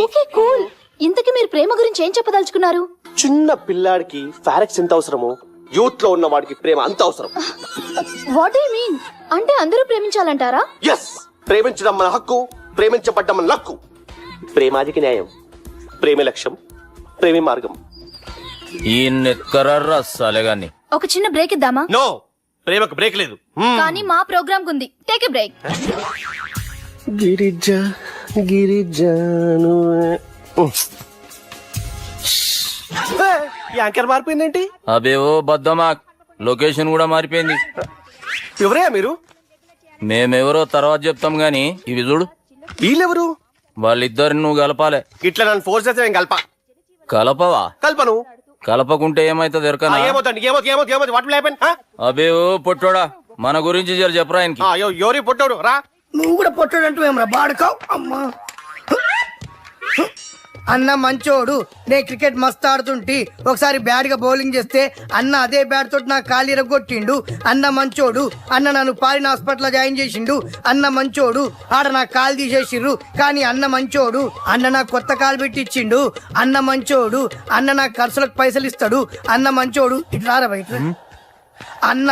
Okay, cool. ఇంతకీ మీరు ప్రేమ గురించి ఏం చెప్పదలుచుకున్నారు? చిన్న పిల్లాడికి ఫారెక్స్ ఎంత అవసరమో యూత్ లో ఉన్న వాడికి ప్రేమ అంత అవసరం. What you mean? అంటే అందరూ ప్రేమించాలంటారా? ఎస్, ప్రేమించడం మన హక్కు, ప్రేమించబడ్డం మన లక్కు. ప్రేమాదికి న్యాయం, ప్రేమే లక్ష్యం, ప్రేమే మార్గం. ఈ నెక్కరర్రా సాలేగాన్ని. ఒక చిన్న బ్రేక్ ఇద్దామా? నో, ప్రేమకు బ్రేక్ లేదు. కానీ మా ప్రోగ్రామ్ కుంది. Take a break. గిరిజాను యాంకర్ మారిపోయిందేంటి? అబే ఓ బద్దమా, లొకేషన్ కూడా మారిపోయింది. ఎవరయ్యా మీరు? మేమెవరో తర్వాత చెప్తాం గాని ఇవి చూడు. వీళ్ళెవరు? వాళ్ళిద్దరిని నువ్వు కలపాలే. ఇట్లా నన్ను ఫోర్స్ చేస్తే నేను కలపవా? కల్పను. కలపకుంటే ఏమైతుంది ఎరకనా? ఏమవుతుంది? What will happen? అబే ఓ పొట్టోడా, మన గురించి జర చెప్పరా ఆయనకి. ఎవరి పొట్టాడు రా. నువ్వు కూడా పొట్టాడంటూ ఏమరా బాడుకావు. అమ్మా అన్న మంచోడు. నే క్రికెట్ మస్తు ఆడుతుంటి, ఒకసారి బ్యాట్ గా బౌలింగ్ చేస్తే అన్న అదే బ్యాట్ తోటి నా కాలు ఇరగొట్టిండు. అన్న మంచోడు. అన్న నన్ను పాలిన హాస్పిటల్ జాయిన్ చేసిండు. అన్న మంచోడు. ఆడ నా కాలు తీసేసిర్రు, కానీ అన్న మంచోడు. అన్న నాకు కొత్త కాలు పెట్టిచ్చిండు. అన్న మంచోడు. అన్న నా ఖర్చులకు పైసలు ఇస్తాడు. అన్న మంచోడు. ఇట్లా బయట అన్న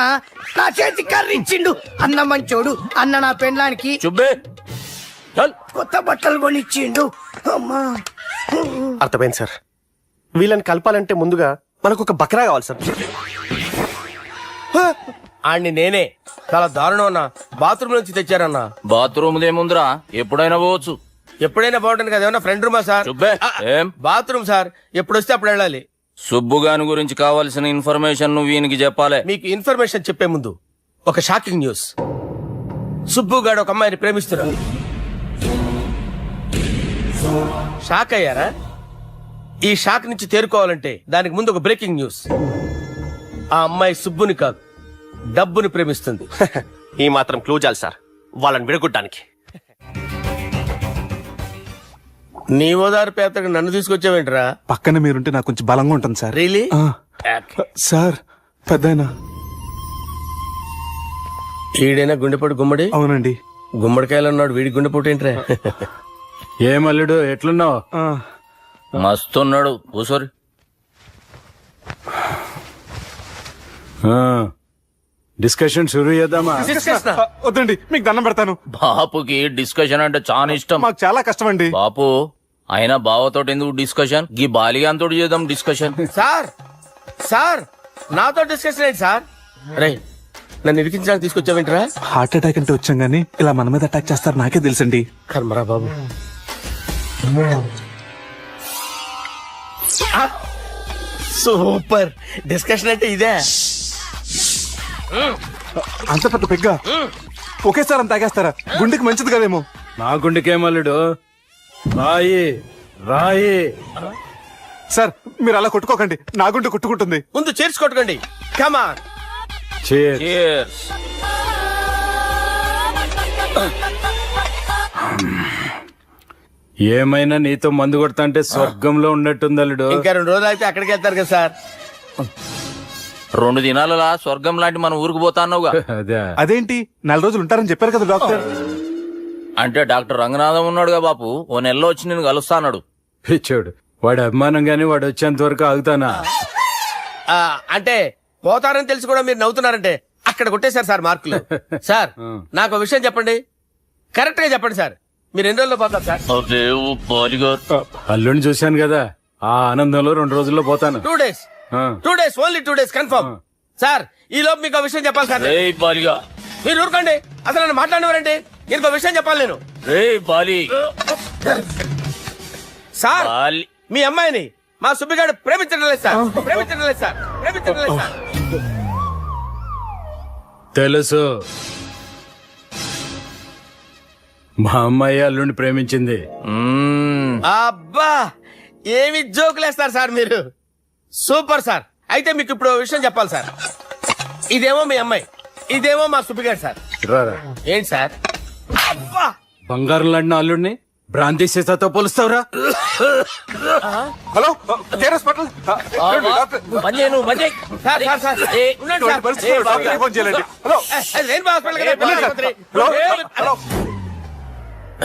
నా చేతి కర్రీ ఇచ్చిండు. అన్న మంచోడు. అన్న నా పెండ్లానికి చుబ్బే కొత్త బట్టలు కొనిచ్చిండు. అమ్మా అర్థమైంది సార్. వీళ్ళని కలపాలంటే ముందుగా మనకు ఒక బక్రా కావాలి సార్. ఆడిని నేనే చాలా దారుణం అన్నా. బాత్రూమ్ నుంచి తెచ్చారన్నా. బాత్రూమ్ ఏముందిరా, ఎప్పుడైనా పోవచ్చు. ఎప్పుడైనా బాగుంటుంది కదా. ఏమన్నా ఫ్రెండ్ రూమా సార్? చుబ్బే ఏం బాత్రూమ్ సార్, ఎప్పుడు వస్తే అప్పుడు వెళ్ళాలి. సుబ్బుగాని గురించి కావాల్సిన ఇన్ఫర్మేషన్ నువ్వు ఈయనకి చెప్పాలి. మీకు ఇన్ఫర్మేషన్ చెప్పే ముందు ఒక షాకింగ్ న్యూస్. సుబ్బుగాడు ఒక అమ్మాయిని ప్రేమిస్తున్నాడు. షాక్ అయ్యారా? ఈ షాక్ నుంచి తేరుకోవాలంటే దానికి ముందు ఒక బ్రేకింగ్ న్యూస్. ఆ అమ్మాయి సుబ్బుని కాదు, డబ్బుని ప్రేమిస్తుంది. ఈ మాత్రం క్లూ చాలు సార్ వాళ్ళని విడగొట్టడానికి. నీ ఓదారు పేదకు నన్ను తీసుకొచ్చావేంట్రా? పక్కన మీరుంటే నాకు కొంచెం బలంగా ఉంటుంది సార్. రియలీ? సార్ పెద్దయినా. ఈడైనా గుండెపోటు గుమ్మడి? అవునండి. గుమ్మడికాయలు అన్నాడు, వీడి గుండెపోటు ఏంట్రా? ఏమల్లుడు ఎట్లున్నావు? మస్తున్నాడు కూసోరి. డిస్కషన్ షురూ చేద్దామా? వద్దండి, మీకు దండం పెడతాను. బాపుకి డిస్కషన్ అంటే చాలా ఇష్టం. మాకు చాలా కష్టం అండి. బాపు అయినా బావతో ఎందుకు డిస్కషన్? గీ బాలిగాంతో చేద్దాం డిస్కషన్. సార్ సార్ నాతో డిస్కషన్ ఏంటి సార్? రే నన్ను ఇరికించడానికి తీసుకొచ్చావేంట్రా? హార్ట్ అటాక్ అంటే వచ్చాం గానీ ఇలా మన మీద అటాక్ చేస్తారు నాకే తెలుసండి. కర్మరా బాబు. సూపర్ డిస్కషన్ అంటే ఇదే. అంత పెద్ద పెగ్గ ఒకేసారి అంత తాగేస్తారా? గుండెకి మంచిది కదేమో. నా గుండెకేమల్లుడు రాయి రాయి. సార్ మీరు అలా కొట్టుకోకండి, నా గుండె కొట్టుకుంటుంది. ముందు చేర్చి కొట్టుకోండి. కమాన్. Cheers. ఏమైనా నీతో మందు కొడతా అంటే స్వర్గంలో ఉన్నట్టుంది అల్లుడు. ఇంకా 2 రోజులు అయితే అక్కడికి వెళ్తారు కదా సార్. 2 దినాలలా స్వర్గం లాంటి మన ఊరికి పోతా అన్నావుగా. అదే అదేంటి 4 రోజులు ఉంటారని చెప్పారు కదా డాక్టర్. అంటే డాక్టర్ రంగనాథం ఉన్నాడుగా బాపు, ఓ నెలలో వచ్చి నేను కలుస్తా అన్నాడు. పిచ్చోడు, వాడు అభిమానం గాని వాడు వచ్చేంత వరకు ఆగుతానా? అంటే పోతారని తెలిసి కూడా మీరు నవ్వుతున్నారంటే అక్కడ కొట్టేశారు సార్ మార్కులు. సార్ నాకు ఒక విషయం చెప్పండి, కరెక్ట్ గా చెప్పండి సార్. మీరు ఎన్ని రోజుల్లో పోతారు సార్? అల్లుడిని చూశాను కదా, ఆ ఆనందంలో 2 రోజుల్లో పోతాను. 2 days. 2 days, only 2 days confirm. Sir ఈ లోపు మీకు ఒక విషయం చెప్పాలి సార్. మీరు ఊరుకోండి, అసలు నన్ను మాట్లాడినవారండి. నేను ఒక విషయం చెప్పాలి నేను. సార్ మీ అమ్మాయిని మా సుబ్బిగాడు ప్రేమించడం లేదు సార్. ప్రేమించడం లేదు సార్. ప్రేమించడం లేదు సార్. తెలుసు, మా అమ్మాయి అల్లుడిని ప్రేమించింది. అబ్బా ఏమి జోకులేస్తారు సార్ మీరు. Super sir. అయితే మీకు ఇప్పుడు ఓ విషయం చెప్పాలి సార్. ఇదేమో మీ అమ్మాయి, ఇదేమో మా సుబ్బిగాడు సార్. రారా. ఏంటి సార్? అబ్బా బంగారం లాంటి అల్లుడిని భ్రాంతి సీతతో పోలుస్తావురా? Hello care hospital. Sir sir sir ఉండండి సార్. హలో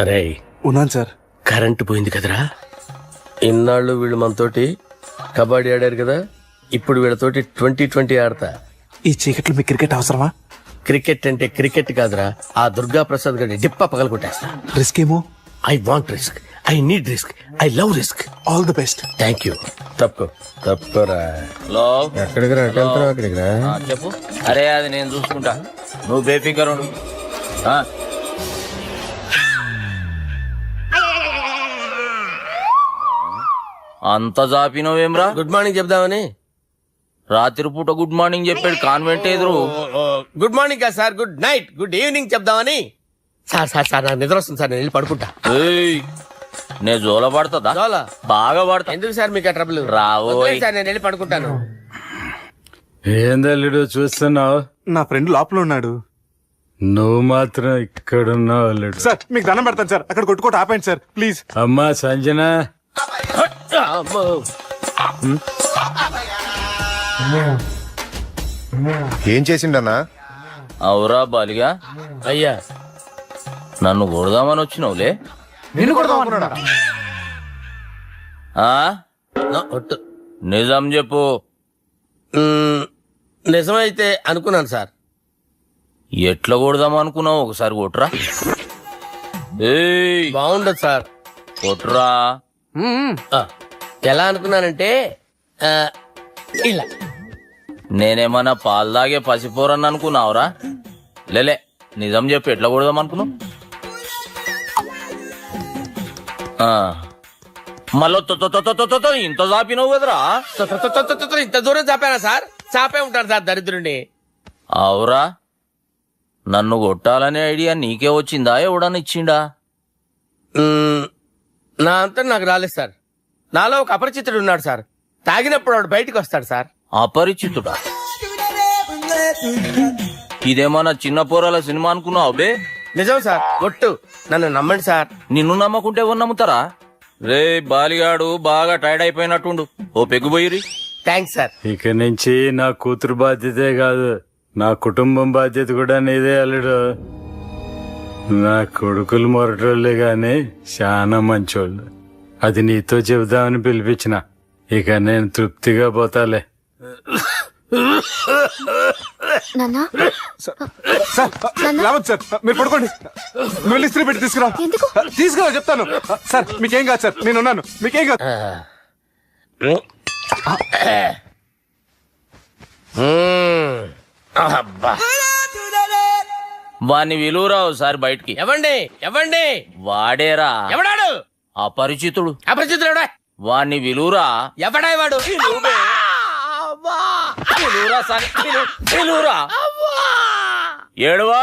అరే ఉన్నాను సార్. కరెంటు పోయింది కదరా. ఇన్నాళ్ళు వీళ్ళు మనతోటి కబడ్డీ ఆడారు కదా, ఇప్పుడు వీళ్ళతోటి 2020 ఆడతా. ఈ చీకట్లో మీకు క్రికెట్ అవసరమా? క్రికెట్ అంటే క్రికెట్ కాదురా, ఆ దుర్గా ప్రసాద్ గారి డిప్ప పగల కొట్టేస్తా. రిస్క్ ఏమో. I want risk, I need risk, I love risk. All the best. Thank you. తప్పురా. ఎక్కడికి రా? అక్కడికి రా. చెప్పు. అరే అది నేను చూసుకుంటా, నువ్వు బేఫికర్ ఉండు. అంత జాపినవేమ్రా? గుడ్ మార్నింగ్ చెప్దామని. రాత్రి పూట గుడ్ మార్నింగ్ చెప్పాడు కాన్వెంట్ ఎదురు. గుడ్ మార్నింగ్ కాదు sir, good night, good evening చెప్దామని. సార్ సార్ సార్ నాకు నిద్ర వస్తుంది సార్, నేను వెళ్ళి పడుకుంటా. నేను జోల పడుతుందా? జోలా? బాగా పడతా. ఎందుకు సార్ మీకు ఆ ట్రబుల్? రావోయ్ సార్ నేను వెళ్ళి పడుకుంటాను. ఏందల్లుడు చూస్తున్నావు? నా ఫ్రెండ్ లోపల ఉన్నాడు. నువ్వు మాత్రం ఇక్కడున్నావు అల్లుడు. సార్ మీకు దండం పెడతాను సార్, అక్కడ కొట్టుకోట ఆపండి సార్ ప్లీజ్. అమ్మా సంజన, ఏం చేసిండన్నా? అవురా బాలిగా, అయ్యా నన్ను కొడదామని వచ్చినావులే. నిజం చెప్పు. నిజమైతే అనుకున్నాను సార్. ఎట్లా కొడదాం అనుకున్నావు? ఒకసారి కొట్రా. బాగుండదు సార్. కొట్రా. ఎలా అనుకున్నానంటే ఇలా. నేనేమన్నా పాలు తాగే పసిపోరని అనుకున్నావురా? లేలే, నిజం చెప్పు, ఎట్లా కొడదాం అనుకున్నావు? మళ్ళీ ఇంత చాపినావు కదరా. ఇంత దూరం చాపానా సార్? చాపే ఉంటాను సార్ దరిద్రుడిని. అవురా, నన్ను కొట్టాలనే ఐడియా నీకే వచ్చిందా? ఎవడన్నా ఇచ్చిండా? నా అంతా నాకు రాలేదు సార్. నాలో ఒక అపరిచితుడు ఉన్నాడు సార్. తాగినప్పుడు వాడు బయటికి వస్తాడు సార్. అపరిచితుడా? ఇదేమన్నా చిన్న పోరాల సినిమా అనుకున్నావు బే? నిజం సార్, ఒట్టు, నన్ను నమ్మండి సార్. నిన్ను నమ్మకుంటే ఎవరు నమ్ముతారా? రే బాలిగాడు బాగా టైర్డ్ అయిపోయినట్టుండు, ఓ పెగ్గు పోయిరి. Thanks sir. ఇక నుంచి నా కూతురు బాధ్యతే కాదు, నా కుటుంబం బాధ్యత కూడా నీదే అల్లుడు. నా కొడుకులు మొరటోళ్ళే గాని చాలా మంచోళ్ళు. అది నీతో చెబుదామని పిలిపించిన. ఇక నేను తృప్తిగా పోతాలే. నాన్నా సార్ రావద్దు సార్, మీరు పడుకోండి. నువ్వు ఇస్త్రీ పెట్టి తీసుకురా. ఎందుకు? తీసుకురా చెప్తాను. సార్ మీకేం కాదు సార్, నేను ఉన్నాను, మీకేం కాదు. వాణ్ణి విలువరా ఒకసారి బయటికి. ఎవండి ఎవండి? వాడేరా ఎవడాడు? అపరిచితుడు. అపరిచితుడు ఎవడా? వాణ్ణి విలువరా. ఎవడా వాడు? విలువరా. ఏడవా.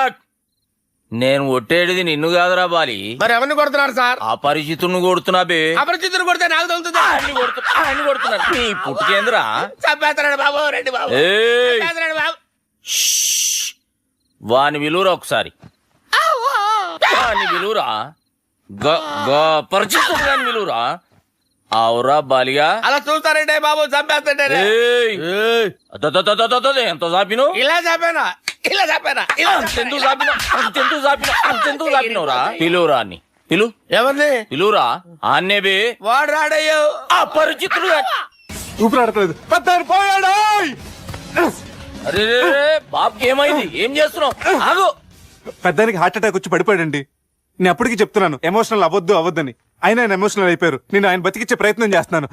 నేను ఒట్టేడిది నిన్ను కాదురా బాలి. మరి ఎవరిని కొడుతున్నారు సార్? అపరిచితుడిని కొడుతున్నా బే. అపరిచితుడు కొడితే నాకు తగులుతుందా? ఆయన కొడుతున్నారు. నీ పుట్టుకేంద్రా. చంపేస్తున్నాడు బాబు, రండి బాబు. ఏయ్, చంపేస్తున్నాడు బాబు. వాని విలువరా ఒకసారి. వాని విలువరా. పరిచితుడు గాని విలువరా. అవురా బాలిగా. అలా చూస్తారంటే బాబు, చంపేస్తాడే. ఎంత చాపిను? ఇలా చంపేనా? ఇలా చంపేనా? అంతెందుకు చాపినవురా? పిలువురా అని. పిలు. ఎవరిని పిలువురా. ఆన్నే బే. వాడు రాడయ్యో. అపరిచితుడు గాని. ఊపిరాడట్లేదు. పెద్దాయన పోయాడు. అరే బాబుకి ఏమైంది? ఏం చేస్తున్నావు? ఆగు. పెద్దానికి హార్ట్ అటాక్ వచ్చి పడిపోయాడండి. నేను అప్పటికి చెప్తున్నాను ఎమోషనల్ అవ్వద్దని. ఆయన ఎమోషనల్ అయిపోయారు. నేను ఆయన బతికిచ్చే ప్రయత్నం చేస్తున్నాను.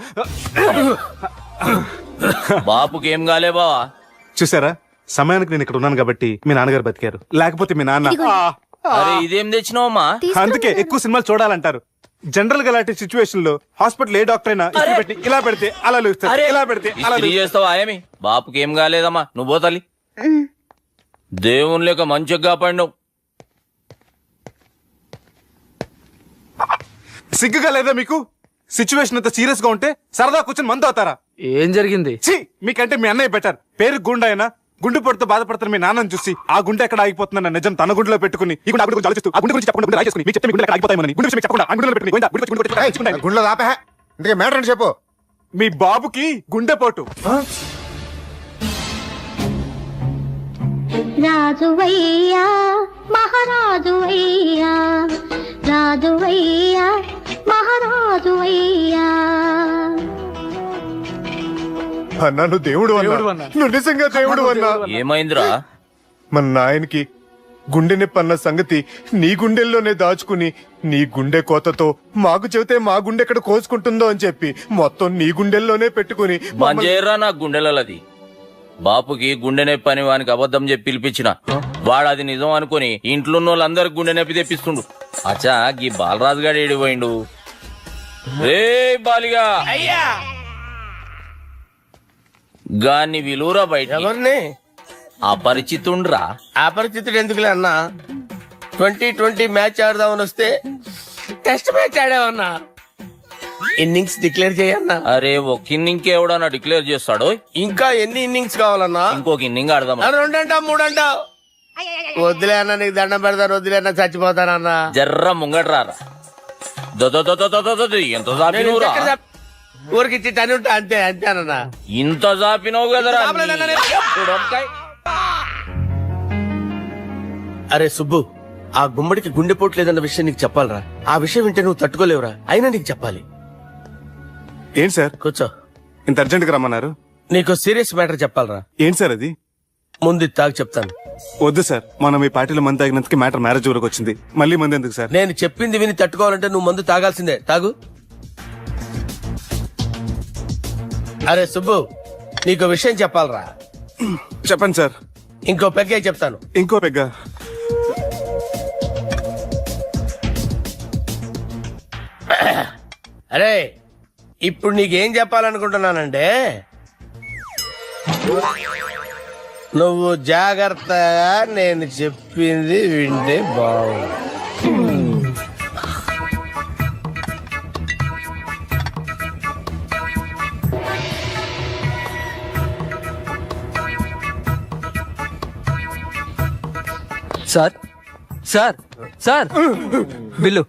బాపుకి ఏం కాలే బావా. చూసారా, సమయానికి నేను ఇక్కడ ఉన్నాను కాబట్టి మీ నాన్నగారు బతికారు. లేకపోతే మీ నాన్న. అరే ఇదేం తెచ్చినావమ్మా? అందుకే ఎక్కువ సినిమాలు చూడాలంటారు. జనరల్ గా అలాంటి సిచ్యువేషన్ లో హాస్పిటల్ ఏ డాక్టర్ అయినా ఇస్త్రీ పెట్టి ఇలా పెడితే అలా లూస్తారు, ఇలా పెడితే అలా ఇస్త్రీ చేస్తావా ఏమి? బాపుకి ఏం కాలేదమ్మా, నువ్వు పోతాలి. దేవుని లేక మంచిగా కాపాడినావు. సిగ్గుగా లేదా మీకు? సిచ్యువేషన్ అంత సీరియస్ గా ఉంటే సరదా కూర్చొని మందు అవుతారా? ఏం జరిగింది? ఛీ, మీకంటే మీ అన్నయ్య బెటర్. పేరు గుండె అయినా గుండు పొడితో బాధపడుతున్న మీ నాన్నని చూసి ఆ గుండె ఎక్కడ ఆగిపోతుందన్న నిజం తన గుండెలో పెట్టుకుని ఈ గుండె గురించి ఆలోచిస్తూ ఆ గుండె గురించి చెప్పకుండా గుండె రాజేసుకుని మీకు చెప్తే మీ గుండె ఎక్కడ ఆగిపోతాయని గుండె విషయం చెప్పకుండా ఆ గుండెలో పెట్టుకుని గోవిందా, గుండె గురించి గుండె రాయించుకుంటాను. గుండెలో దాపే. ఇందుకే మ్యాటర్ అని చెప్పు. మీ బాబుకి గుండెపోటు. రాజువయ్యా మహారాజువయ్యా, రాజువయ్యా మహారాజువయ్యా. అన్నా నువ్వు దేవుడు అన్నా. నువ్వు నిజంగా దేవుడు అన్నా. ఏమైందిరా? మన నాయనకి గుండె నొప్పి అన్న సంగతి నీ గుండెల్లోనే దాచుకుని నీ గుండె కోతతో మాకు చెబితే మా గుండె ఎక్కడ కోసుకుంటుందో అని చెప్పి మొత్తం నీ గుండెల్లోనే పెట్టుకుని మంజేరా నా గుండెలది. బాపుకి గుండె నొప్పి అని వానికి అబద్ధం చెప్పి పిలిపించిన. వాడు అది నిజం అనుకుని ఇంట్లో ఉన్న వాళ్ళందరికి గుండె నొప్పి తెప్పిస్తుండు. అచ్చా గీ బాలరాజు గారు ఏడిపోయిండు. రే బాలిగా, అయ్యా గాన్ని విలువరా బయట. ఎవరిని? అపరిచితుండ్రా. అపరిచితుడు ఎందుకులే అన్నా? 2020 మ్యాచ్ ఆడదామని వస్తే టెస్ట్ మ్యాచ్ ఆడామన్నా. ఇన్నింగ్స్ డిక్లేర్ చేయన్నా. అరే ఒక ఇన్నింగ్ ఎవడన్నా డిక్లేర్ చేస్తాడు? ఇంకా ఎన్ని ఇన్నింగ్స్ కావాలన్నా? ఇంకొక ఇన్నింగ్ ఆడదాం. 2 అంటావు 3 అంటావు. వద్దులే అన్న, నీకు దండం పెడతాను. వద్దులే అన్న, చచ్చిపోతానన్నా. జర్ర ముంగట్రారా. ఎంత జాపినవురా? ఊరికిచ్చి టని ఉంటా అంతే అంతేనన్నా. ఇంత జాపినవు కదరా. అరే సుబ్బు, ఆ గుమ్మడికి గుండెపోటు లేదన్న విషయం నీకు చెప్పాలరా. ఆ విషయం వింటే నువ్వు తట్టుకోలేవురా. అయినా నీకు చెప్పాలి. ఏంటి సార్? కూర్చో. ఇంత అర్జెంట్ గా రమ్మన్నారు? నీకు సీరియస్ మ్యాటర్ చెప్పాలరా. ఏంటి సార్ అది? ముందు ఇది తాగు చెప్తాను. వద్దు సార్, మనం ఈ పార్టీలో మంది తాగినందుకు మ్యాటర్ మ్యారేజ్ వరకు వచ్చింది. మళ్ళీ మంది ఎందుకు సార్? నేను చెప్పింది విని తట్టుకోవాలంటే నువ్వు మందు తాగాల్సిందే. తాగు. అరే సుబ్బు, నీకు విషయం చెప్పాలరా. చెప్పండి సార్. ఇంకో పెగ్గే చెప్తాను. ఇంకో పెగ్గ? అరే ఇప్పుడు నీకేం చెప్పాలనుకుంటున్నానంటే, నువ్వు జాగ్రత్తగా నేను చెప్పింది వింటే బాగుంది. Sir sir sir bill.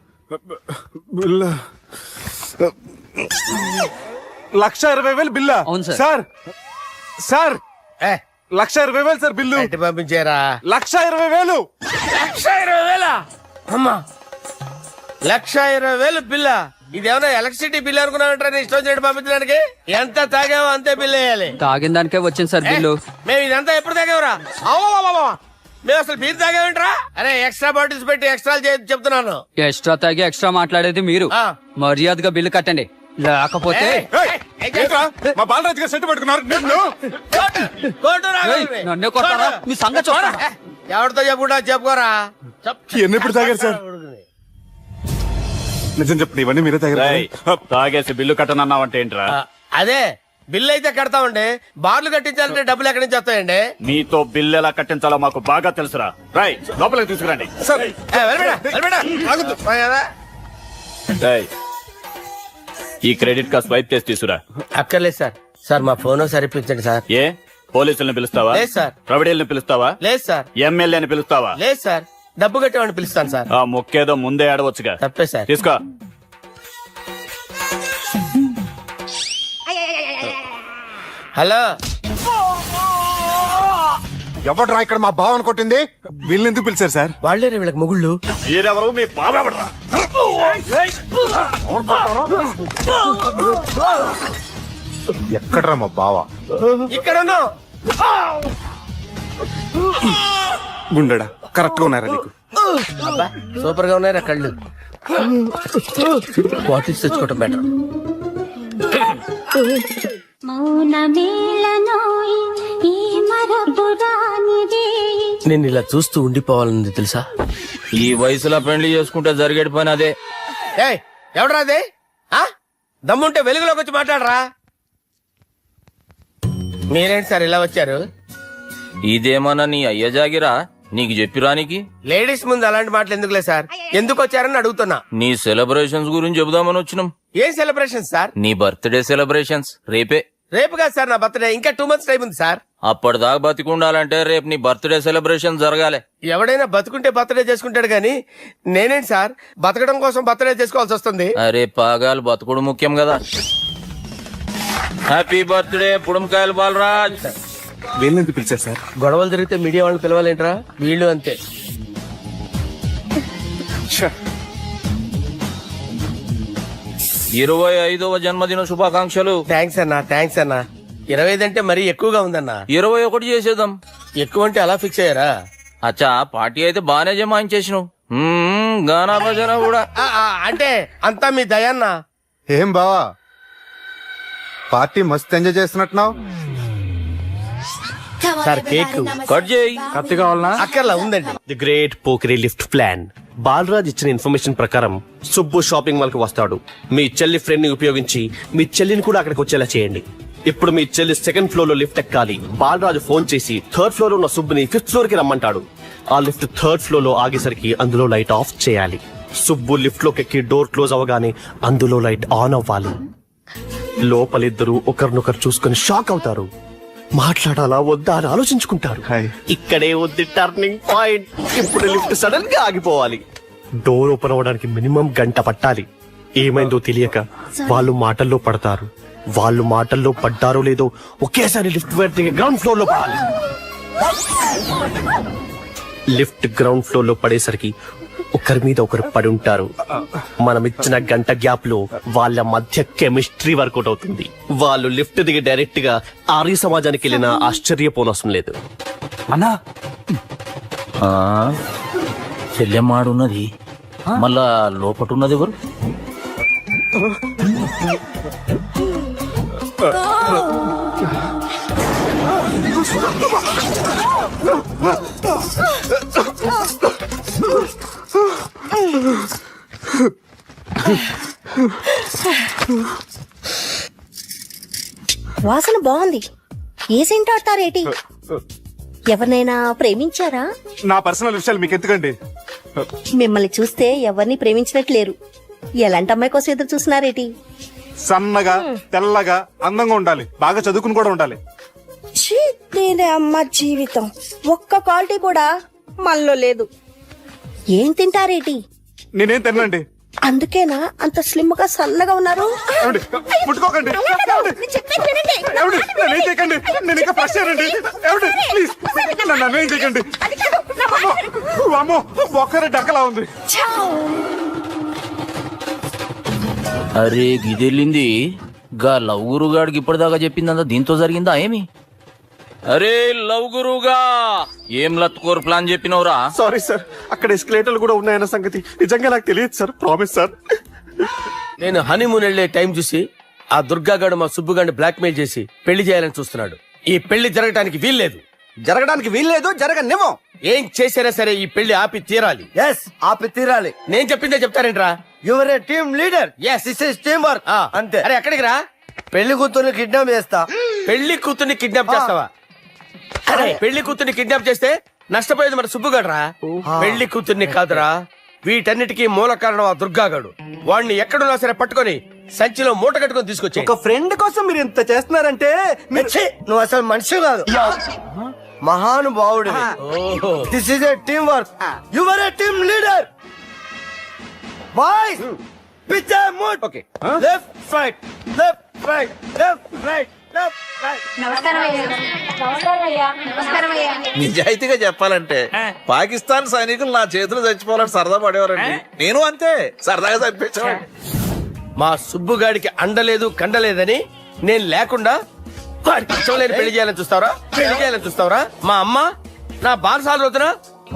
1,20,000 బిల్లా? అవును సార్. సార్ సార్ ఏ, 1,20,000 సార్ బిల్లు. బయట పంపించారా? 1,20,000. 1,20,000 అమ్మా, 1,20,000 బిల్లా? ఇదేమన్నా ఎలక్ట్రిసిటీ బిల్ అనుకున్నామంటారా? నీ ఇష్టం చేయడం పంపించడానికి ఎంత తాగావో అంతే బిల్ వేయాలి. తాగిన దానికే వచ్చింది సార్ బిల్లు. మేము ఇదంతా ఎప్పుడు తాగావురా? మేము అసలు బీర్ తాగామంటారా? అరే ఎక్స్ట్రా బాటిల్స్ పెట్టి ఎక్స్ట్రా చెప్తున్నాను. ఎక్స్ట్రా తాగి ఎక్స్ట్రా మాట్లాడేది మీరు. ఆ. మర్యాదగా బిల్లు కట్టండి, లేకపోతే ఏయ్, ఏంట్రా? మా బాలరాజు గారు సెట్ పట్టుకున్నారు. నిన్ను ఏయ్, నన్నే కొడతారా? మీ సంగతి చూడరా? ఎవరితో చెప్పుకుంటా చెప్పుకోరా. ఎన్ని ఎప్పుడు తాగారు సార్? నిజం చెప్పండి, ఇవన్నీ మీరే తాగారు. తాగేసి బిల్లు కట్టనన్నావంటే ఏంట్రా? అదే బిల్లు అయితే కడతామండి, బార్లు కట్టించాలంటే డబ్బులు ఎక్కడి నుంచి వస్తాయండి? మీతో బిల్లు ఎలా కట్టించాలో మాకు బాగా తెలుసురా. రై లోపలికి తీసుకురండి. సార్ రేయ్, ఈ క్రెడిట్ కార్డ్ స్వైప్ చేసి తీసుకురా. అక్కర్లేదు సార్. సార్ మా ఫోన్ సరిపించండి సార్. ఏ పోలీసుల్ని పిలుస్తావా? లేదు సార్. ప్రొవిడీల్ని పిలుస్తావా? లేదు సార్. ఎమ్మెల్యేని పిలుస్తావా? లేదు సార్. డబ్బు కట్టేవాడిని పిలుస్తాను సార్. ఆ మొక్కేదో ముందే ఆడవచ్చుగా. తప్పే సార్. తీసుకో. హలో, ఎవడ్రా ఇక్కడ మా బావని కొట్టింది? వీళ్ళని ఎందుకు పిలిచారు సార్? వాళ్ళే వీళ్ళకి మొగుళ్ళు. మీరెవరు? మీ బాబెవడ్రా? ఎక్కడ్రా మా బావ? ఇక్కడ ఉన్నావు. గుండెడా కరెక్ట్ గా ఉన్నారా నీకు? అబ్బా సూపర్ గా ఉన్నాయిరా కళ్ళు. బాటిల్స్ తెచ్చుకోవటం బెటర్. నేను ఇలా చూస్తూ ఉండిపోవాలని తెలుసా? ఈ వయసులో పెళ్లి చేసుకుంటే జరిగేటి పని అదే. ఏయ్ ఎవడరా అదే? దమ్ముంటే వెలుగులోకి వచ్చి మాట్లాడరా. మీరేంటి సార్ ఇలా వచ్చారు? ఇదేమన్నా నీ అయ్య జాగిరా నీకు చెప్పిరానికి? లేడీస్ ముందు అలాంటి మాటలు ఎందుకులే సార్, ఎందుకు వచ్చారని అడుగుతున్నా. నీ సెలబ్రేషన్స్ గురించి చెబుదామని వచ్చినాం. ఏం సెలబ్రేషన్ సార్? నీ బర్త్డే సెలబ్రేషన్స్ రేపే. రేపు కాదు సార్ నా బర్త్డే, ఇంకా 2 months టైం ఉంది సార్. అప్పటిదాకా బతికుండాలంటే రేపు నీ బర్త్డే సెలబ్రేషన్ జరగాలి. ఎవడైనా బతుకుంటే బర్త్డే చేసుకుంటాడు గానీ నేనేంటి సార్ బతకడం కోసం బర్త్డే చేసుకోవాల్సి వస్తుంది? అరే పాగాలు బతుకుడు ముఖ్యం కదా. హ్యాపీ బర్త్డే పుడంకాయలు బాలరాజ్. వీళ్ళని ఎందుకు పిలిచారు సార్? గొడవలు జరిగితే మీడియా వాళ్ళని పిలవాలేంట్రా? వీళ్ళు అంతే. 25వ జన్మదిన శుభాకాంక్షలు. థ్యాంక్స్ అన్నా, థ్యాంక్స్ అన్నా. 25 అంటే మరీ ఎక్కువగా ఉందన్నా. 21 చేసేద్దాం. ఎక్కువ అంటే అలా ఫిక్స్ అయ్యారా? అచ్చా పార్టీ అయితే బానే జమాయించేసినావు. గానా భజన కూడా. అంటే అంతా మీ దయన్నా. ఏం బావా పార్టీ మస్తు ఎంజాయ్ చేస్తున్నట్టున్నావు. సార్ కేక్ కట్ చేయి. కత్తి కావాలనా? అక్కర్లా ఉందండి. ది గ్రేట్ పోకరీ లిఫ్ట్ ప్లాన్. బాలరాజ్ ఇచ్చిన ఇన్ఫర్మేషన్ ప్రకారం సుబ్బు షాపింగ్ మాల్ కి వస్తాడు. మీ చెల్లి ఫ్రెండ్ ని ఉపయోగించి మీ చెల్లిని కూడా అక్కడికి వచ్చేలా చేయండి. ఇప్పుడు మీ చెల్లి 2nd ఫ్లోర్ లో లిఫ్ట్ ఎక్కాలి. బాలరాజు ఫోన్ చేసి 3rd ఫ్లోర్ లో ఉన్న సుబ్బుని 5th ఫ్లోర్ కి రమ్మంటాడు. ఆ లిఫ్ట్ 3rd ఫ్లోర్ లో ఆగేసరికి అందులో లైట్ ఆఫ్ చేయాలి. సుబ్బు లిఫ్ట్ లోకి ఎక్కి డోర్ క్లోజ్ అవగానే అందులో లైట్ ఆన్ అవ్వాలి. లోపలిద్దరూ ఒకరినొకరు చూసుకుని షాక్ అవుతారు. మాట్లాడాలా వద్దా అని ఆలోచించుకుంటారు. ఇక్కడే ఉంది టర్నింగ్ పాయింట్. ఇప్పుడు లిఫ్ట్ సడన్ గా ఆగిపోవాలి. డోర్ ఓపెన్ అవ్వడానికి మినిమం గంట పట్టాలి. ఏమైందో తెలియక వాళ్ళు మాటల్లో పడతారు. వాళ్ళు మాటల్లో పడ్డారో లేదో ఒకేసారి లిఫ్ట్ గ్రౌండ్ ఫ్లోర్ లో పడాలి. లిఫ్ట్ గ్రౌండ్ ఫ్లోర్ లో పడేసరికి ఒకరి మీద ఒకరు పడి ఉంటారు. మనం ఇచ్చిన గంట గ్యాప్ లో వాళ్ళ మధ్య కెమిస్ట్రీ వర్కౌట్ అవుతుంది. వాళ్ళు లిఫ్ట్ దిగి డైరెక్ట్ గా ఆర్య సమాజానికి వెళ్ళిన ఆశ్చర్యపోనవసరం లేదు. అన్నా చెల్లెమ్మాడున్నది మళ్ళా లోపటున్నది ఎవరు? వాసన బాగుంది. ఏ సెంట్ ఆడతారేటి? ఎవరినైనా ప్రేమించారా? నా పర్సనల్ విషయాలు మీకు ఎందుకండి? మిమ్మల్ని చూస్తే ఎవరిని ప్రేమించినట్లేరు. ఎలాంటి అమ్మాయి కోసం ఎదురు చూస్తున్నారేటి? సన్నగా తెల్లగా అందంగా ఉండాలి, బాగా చదువుకుని కూడా ఉండాలి. నేనే అమ్మ జీవితం ఒక్క క్వాలిటీ కూడా మనలో లేదు. ఏం తింటారేటి? నేనేం తినండి, అందుకేనా అంత స్లిమ్ గా సన్నగా ఉన్నారు? ఏమండి? ముట్టుకోకండి ఏమండి? ఏమండి? నన్నేం చేయకండి, నేను ఇంకా ఫ్రెష్ అయ్యానండి. ఏమండి ప్లీజ్ నన్నేం చేయకండి. అమ్మో ఒక్కరే డక్కలా ఉంది. అరే గిదెళ్ళింది గా లవ్ గురుగాడికి ఇప్పటిదాకా చెప్పిందంతా దీంతో జరిగిందా ఏమి? అరే లవ్ గురుగా ఏం లత్కోర్ ప్లాన్ చెప్పినవురా? సారీ సార్, అక్కడ ఎస్కలేటర్లు కూడా ఉన్నాయన్న సంగతి నిజంగా నాకు తెలియదు సార్. Promise sir. నేను హనీమూన్ వెళ్లే టైం చూసి ఆ దుర్గాగాడు మా సుబ్బుగాడిని బ్లాక్మెయిల్ చేసి పెళ్లి చేయాలని చూస్తున్నాడు. ఈ పెళ్లి జరగటానికి వీల్లేదు. జరగడానికి వీల్లేదు, జరగనివ్వం. ఏం చేసినా సరే ఈ పెళ్లి ఆపి తీరాలి. ఎస్, ఆపి తీరాలి. నేను చెప్పిందే చెప్తారేంట్రా? Your a team leader. Yes. This is team work. అంతే. అరే ఎక్కడికి రా? పెళ్లి కూతుర్ని కిడ్నాప్ చేస్తా. పెళ్లి కూతుర్ని కిడ్నాప్ చేస్తావా? అరే పెళ్లి కూతుర్ని కిడ్నాప్ చేస్తే నష్టపోయేది మన సుబ్బుగాడురా. పెళ్లి కూతుర్ని కాదురా, వీటన్నిటికీ మూల కారణం ఆ దుర్గాగాడు. వాడిని ఎక్కడున్నా సరే పట్టుకొని సంచిలో మూట కట్టుకొని తీసుకొచ్చి ఒక ఫ్రెండ్ కోసం మీరు ఇంత చేస్తున్నారంటే నువ్వు అసలు మనిషి కాదు, మహానుభావుడు. This is a team work. Your a team leader. Boys pitch mood. Okay left right left right left right left right. నిజాయితీగా చెప్పాలంటే పాకిస్తాన్ సైనికులు నా చేతులు చచ్చిపోవాలని సరదా పడేవారండి. నేను అంతే సరదాగా చంపించేవాడిని. మా సుబ్బుగాడికి అండలేదు కండలేదని నేను లేకుండా వాడికి ఇష్టం లేని పెళ్లి చేయాలని చూస్తావరా? పెళ్లి చేయాలని చూస్తావరా? మా అమ్మ నా బాలసాల రోజున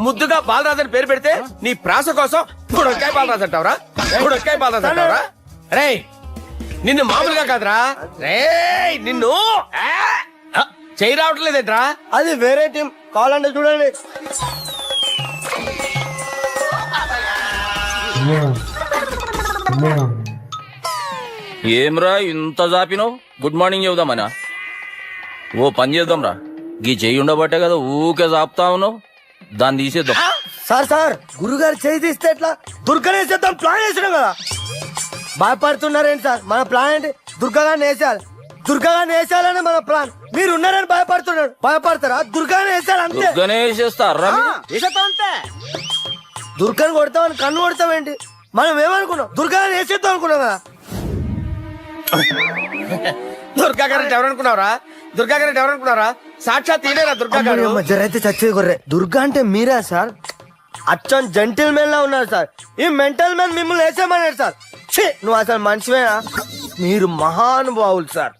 ముద్దుగా బాలరాజు అని పేరు పెడితే నీ ప్రాస కోసం గుడొక్కాయ బాలరాజు అంటావరా? గుడొక్కాయ బాలరాజు అంటావరా? రే నిన్ను మామూలుగా కాదురా, రే నిన్ను చేయి రావట్లేదేంట్రా? అది వేరే టీం, కావాలంటే చూడండి. ఏమ్రా ఇంత జాపినావు? Good morning చెబుదామనా? ఓ పని చేద్దాంరా, గీ చెయ్యి ఉండబట్టే కదా ఊకే జాపుతా ఉన్నావు, దాన్ని తీసేద్దాం. సార్ సార్ గురుగారు చేయి తీస్తే ఎట్లా? దుర్గనేసేద్దాం ప్లాన్ వేసినాం కదా. భయపడుతున్నారేంటి సార్? మన ప్లాన్ ఏంటి? దుర్గాగాన్ని వేసేయాలి. దుర్గాగాన్ని వేసేయాలని మన ప్లాన్. మీరు ఉన్నారని భయపడుతున్నాడు. భయపడతారా? దుర్గాని వేసేయాలి అంతే. వేసేస్తారా? వేసేద్దాం అంతే. దుర్గాని కొడతామని కన్ను కొడతామేంటి? మనం ఏమనుకున్నాం? దుర్గాని వేసేద్దాం అనుకున్నాం కదా. దుర్గా గారు ఎవరనుకున్నారా? దుర్గా గారు ఎవరనుకున్నారా? సాక్షాత్ ఈయనేరా దుర్గా గారు. జరైతే చచ్చేది గొర్రె. దుర్గా అంటే మీరా సార్? అచ్చం జెంటిల్ మెన్ లా ఉన్నారు సార్. ఈ మెంటల్ మెన్ మిమ్మల్ని వేసేమన్నాడు సార్. ఛీ, నువ్వు అసలు మనిషివేనా? మీరు మహానుభావులు సార్.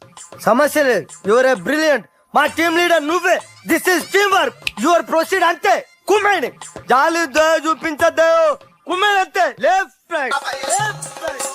సమస్య లేదు. Your a brilliant. మా టీమ్ లీడర్ నువ్వే. This is team work. Your proceed అంతే. కుమ్మేయండి. జాలి దయ చూపించద్దు. కుమ్మేయండి అంతే. Left right left right.